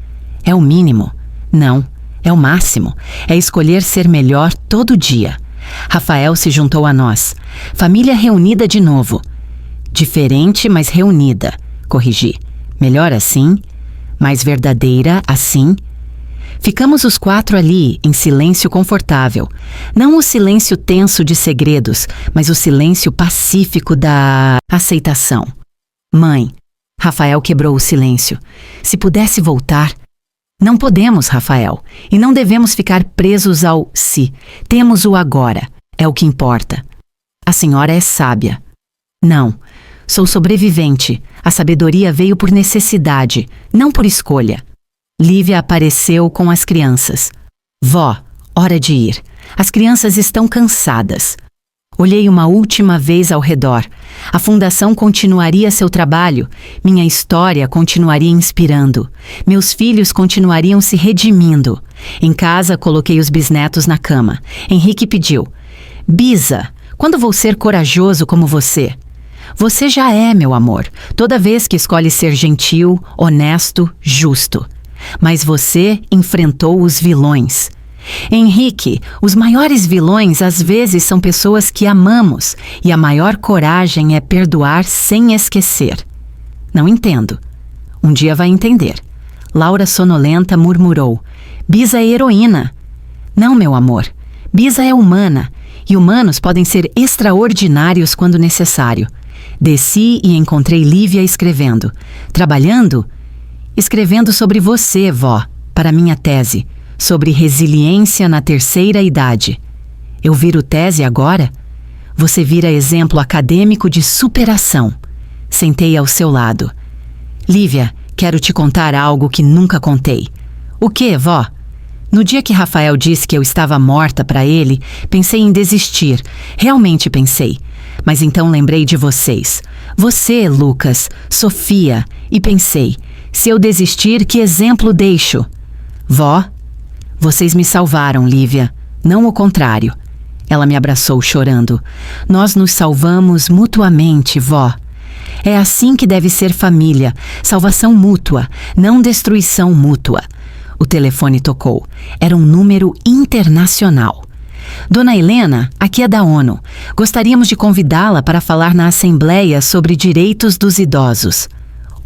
É o mínimo? Não, é o máximo. É escolher ser melhor todo dia. Rafael se juntou a nós. Família reunida de novo. Diferente, mas reunida. Corrigi. Melhor assim? Mais verdadeira assim? Ficamos os 4 ali, em silêncio confortável. Não o silêncio tenso de segredos, mas o silêncio pacífico da aceitação. Mãe, Rafael quebrou o silêncio. Se pudesse voltar... Não podemos, Rafael, e não devemos ficar presos ao se. Temos o agora. É o que importa. A senhora é sábia. Não, sou sobrevivente. A sabedoria veio por necessidade, não por escolha. Lívia apareceu com as crianças. Vó, hora de ir. As crianças estão cansadas. Olhei uma última vez ao redor. A fundação continuaria seu trabalho. Minha história continuaria inspirando. Meus filhos continuariam se redimindo. Em casa, coloquei os bisnetos na cama. Henrique pediu. Bisa, quando vou ser corajoso como você? Você já é, meu amor, toda vez que escolhe ser gentil, honesto, justo. Mas você enfrentou os vilões. Henrique, os maiores vilões às vezes são pessoas que amamos e a maior coragem é perdoar sem esquecer. Não entendo. Um dia vai entender. Laura sonolenta murmurou. Bisa é heroína. Não, meu amor. Bisa é humana. E humanos podem ser extraordinários quando necessário. Desci e encontrei Lívia escrevendo. Trabalhando? Escrevendo sobre você, vó, para minha tese. Sobre resiliência na terceira idade. Eu viro tese agora? Você vira exemplo acadêmico de superação. Sentei ao seu lado. Lívia, quero te contar algo que nunca contei. O quê, vó? No dia que Rafael disse que eu estava morta para ele, pensei em desistir. Realmente pensei. Mas então lembrei de vocês. Você, Lucas, Sofia. E pensei, se eu desistir, que exemplo deixo? Vó? Vocês me salvaram, Lívia, não o contrário. Ela me abraçou chorando. Nós nos salvamos mutuamente, vó. É assim que deve ser família, salvação mútua, não destruição mútua. O telefone tocou. Era um número internacional. Dona Helena, aqui é da ONU. Gostaríamos de convidá-la para falar na Assembleia sobre direitos dos idosos.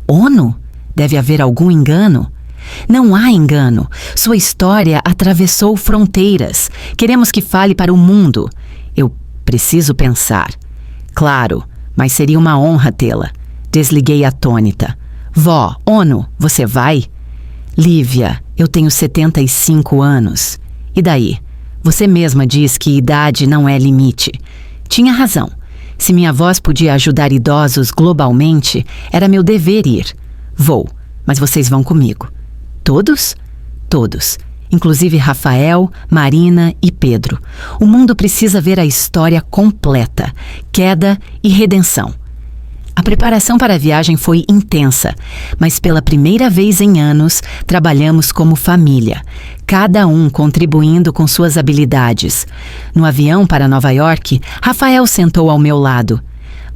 ONU? Deve haver algum engano? Não há engano. Sua história atravessou fronteiras. Queremos que fale para o mundo. Eu preciso pensar. Claro, mas seria uma honra tê-la. Desliguei atônita. Vó, ONU, você vai? Lívia, eu tenho 75 anos. E daí? Você mesma diz que idade não é limite. Tinha razão. Se minha voz podia ajudar idosos globalmente, era meu dever ir. Vou, mas vocês vão comigo. Todos? Todos. Inclusive Rafael, Marina e Pedro. O mundo precisa ver a história completa, queda e redenção. A preparação para a viagem foi intensa, mas pela primeira vez em anos, trabalhamos como família, cada um contribuindo com suas habilidades. No avião para Nova York, Rafael sentou ao meu lado.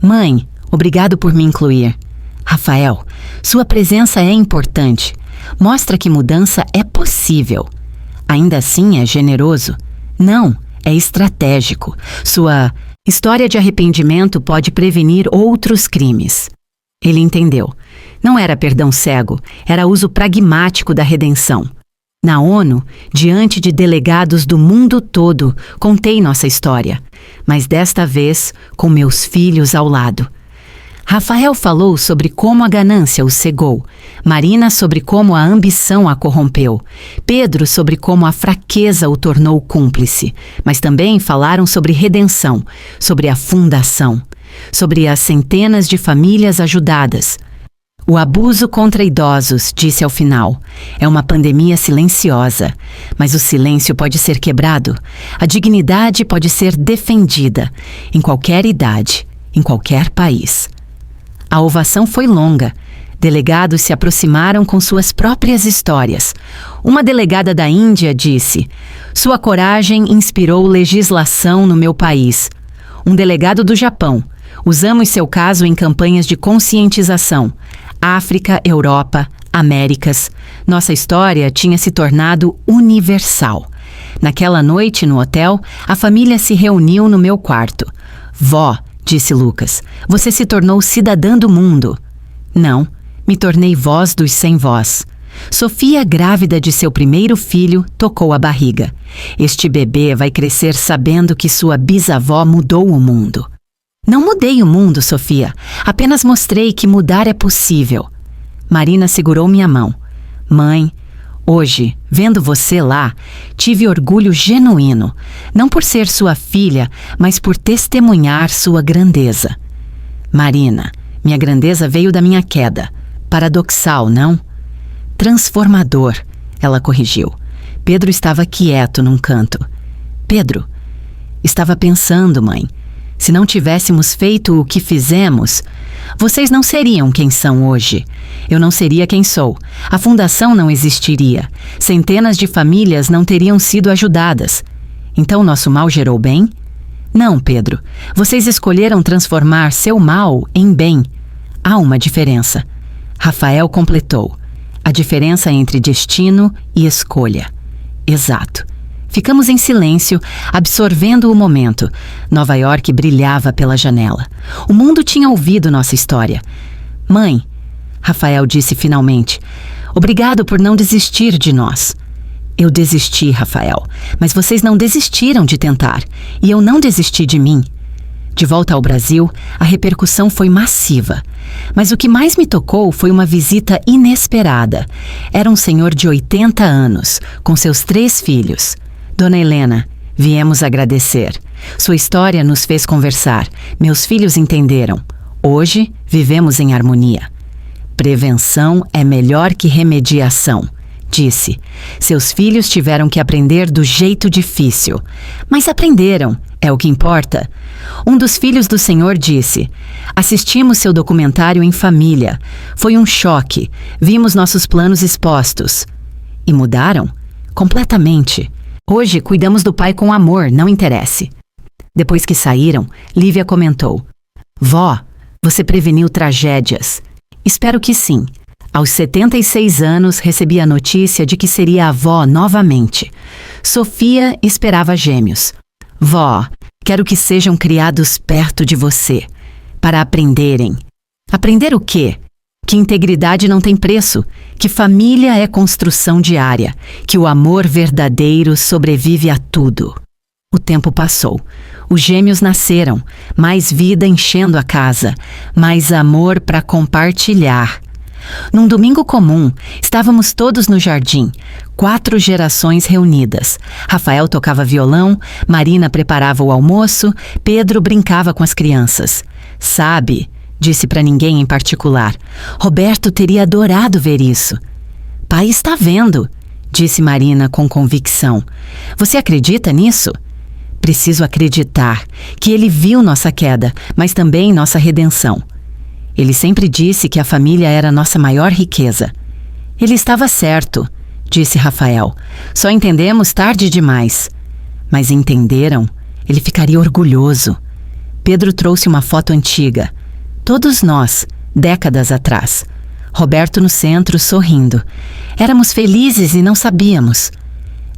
Mãe, obrigado por me incluir. Rafael, sua presença é importante. Mostra que mudança é possível. Ainda assim é generoso? Não, é estratégico. Sua história de arrependimento pode prevenir outros crimes. Ele entendeu. Não era perdão cego, era uso pragmático da redenção. Na ONU, diante de delegados do mundo todo, contei nossa história, mas desta vez com meus filhos ao lado. Rafael falou sobre como a ganância o cegou, Marina sobre como a ambição a corrompeu, Pedro sobre como a fraqueza o tornou cúmplice, mas também falaram sobre redenção, sobre a fundação, sobre as centenas de famílias ajudadas. O abuso contra idosos, disse ao final, é uma pandemia silenciosa, mas o silêncio pode ser quebrado, a dignidade pode ser defendida, em qualquer idade, em qualquer país. A ovação foi longa. Delegados se aproximaram com suas próprias histórias. Uma delegada da Índia disse: sua coragem inspirou legislação no meu país. Um delegado do Japão: usamos seu caso em campanhas de conscientização. África, Europa, Américas. Nossa história tinha se tornado universal. Naquela noite no hotel, a família se reuniu no meu quarto. Vó, disse Lucas, você se tornou cidadã do mundo. Não, me tornei voz dos sem voz. Sofia, grávida de seu primeiro filho, tocou a barriga. Este bebê vai crescer sabendo que sua bisavó mudou o mundo. Não mudei o mundo, Sofia. Apenas mostrei que mudar é possível. Marina segurou minha mão. Mãe, hoje, vendo você lá, tive orgulho genuíno. Não por ser sua filha, mas por testemunhar sua grandeza. Marina, minha grandeza veio da minha queda. Paradoxal, não? Transformador, ela corrigiu. Pedro estava quieto num canto. Pedro, estava pensando, mãe. Se não tivéssemos feito o que fizemos, vocês não seriam quem são hoje. Eu não seria quem sou. A fundação não existiria. Centenas de famílias não teriam sido ajudadas. Então nosso mal gerou bem? Não, Pedro. Vocês escolheram transformar seu mal em bem. Há uma diferença. Rafael completou. A diferença entre destino e escolha. Exato. Ficamos em silêncio, absorvendo o momento. Nova York brilhava pela janela. O mundo tinha ouvido nossa história. Mãe, Rafael disse finalmente, obrigado por não desistir de nós. Eu desisti, Rafael, mas vocês não desistiram de tentar. E eu não desisti de mim. De volta ao Brasil, a repercussão foi massiva. Mas o que mais me tocou foi uma visita inesperada. Era um senhor de 80 anos, com seus 3 filhos. Dona Helena, viemos agradecer. Sua história nos fez conversar. Meus filhos entenderam. Hoje, vivemos em harmonia. Prevenção é melhor que remediação, disse. Seus filhos tiveram que aprender do jeito difícil. Mas aprenderam, é o que importa. Um dos filhos do senhor disse, assistimos seu documentário em família. Foi um choque. Vimos nossos planos expostos. E mudaram? Completamente. Hoje cuidamos do pai com amor, não interesse. Depois que saíram, Lívia comentou, Vó, você preveniu tragédias. Espero que sim. Aos 76 anos, recebi a notícia de que seria avó novamente. Sofia esperava gêmeos. Vó, quero que sejam criados perto de você, para aprenderem. Aprender o quê? Que integridade não tem preço, que família é construção diária, que o amor verdadeiro sobrevive a tudo. O tempo passou. Os gêmeos nasceram, mais vida enchendo a casa, mais amor para compartilhar. Num domingo comum, estávamos todos no jardim, 4 gerações reunidas. Rafael tocava violão, Marina preparava o almoço, Pedro brincava com as crianças. Sabe, disse para ninguém em particular, Roberto teria adorado ver isso. Pai está vendo, disse Marina com convicção. Você acredita nisso? Preciso acreditar que ele viu nossa queda, mas também nossa redenção. Ele sempre disse que a família era nossa maior riqueza. Ele estava certo, disse Rafael. Só entendemos tarde demais. Mas entenderam? Ele ficaria orgulhoso. Pedro trouxe uma foto antiga. Todos nós, décadas atrás. Roberto no centro, sorrindo. Éramos felizes e não sabíamos.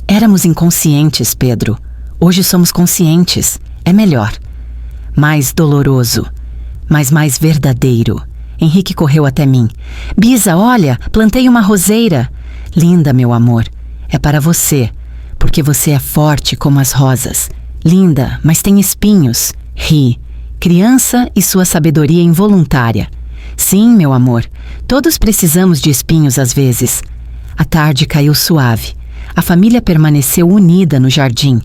Éramos inconscientes, Pedro. Hoje somos conscientes. É melhor. Mais doloroso. Mas mais verdadeiro. Henrique correu até mim. Bisa, olha, plantei uma roseira. Linda, meu amor. É para você, porque você é forte como as rosas. Linda, mas tem espinhos. Ri. Criança e sua sabedoria involuntária. Sim, meu amor. Todos precisamos de espinhos às vezes. A tarde caiu suave. A família permaneceu unida no jardim.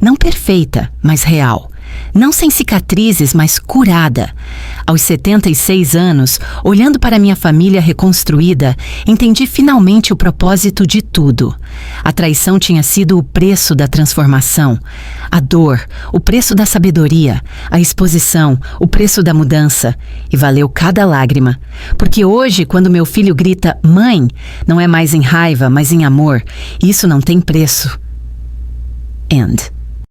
Não perfeita, mas real. Não sem cicatrizes, mas curada. Aos 76 anos, olhando para minha família reconstruída, entendi finalmente o propósito de tudo. A traição tinha sido o preço da transformação. A dor, o preço da sabedoria. A exposição, o preço da mudança. E valeu cada lágrima. Porque hoje, quando meu filho grita, mãe, não é mais em raiva, mas em amor. E isso não tem preço. End.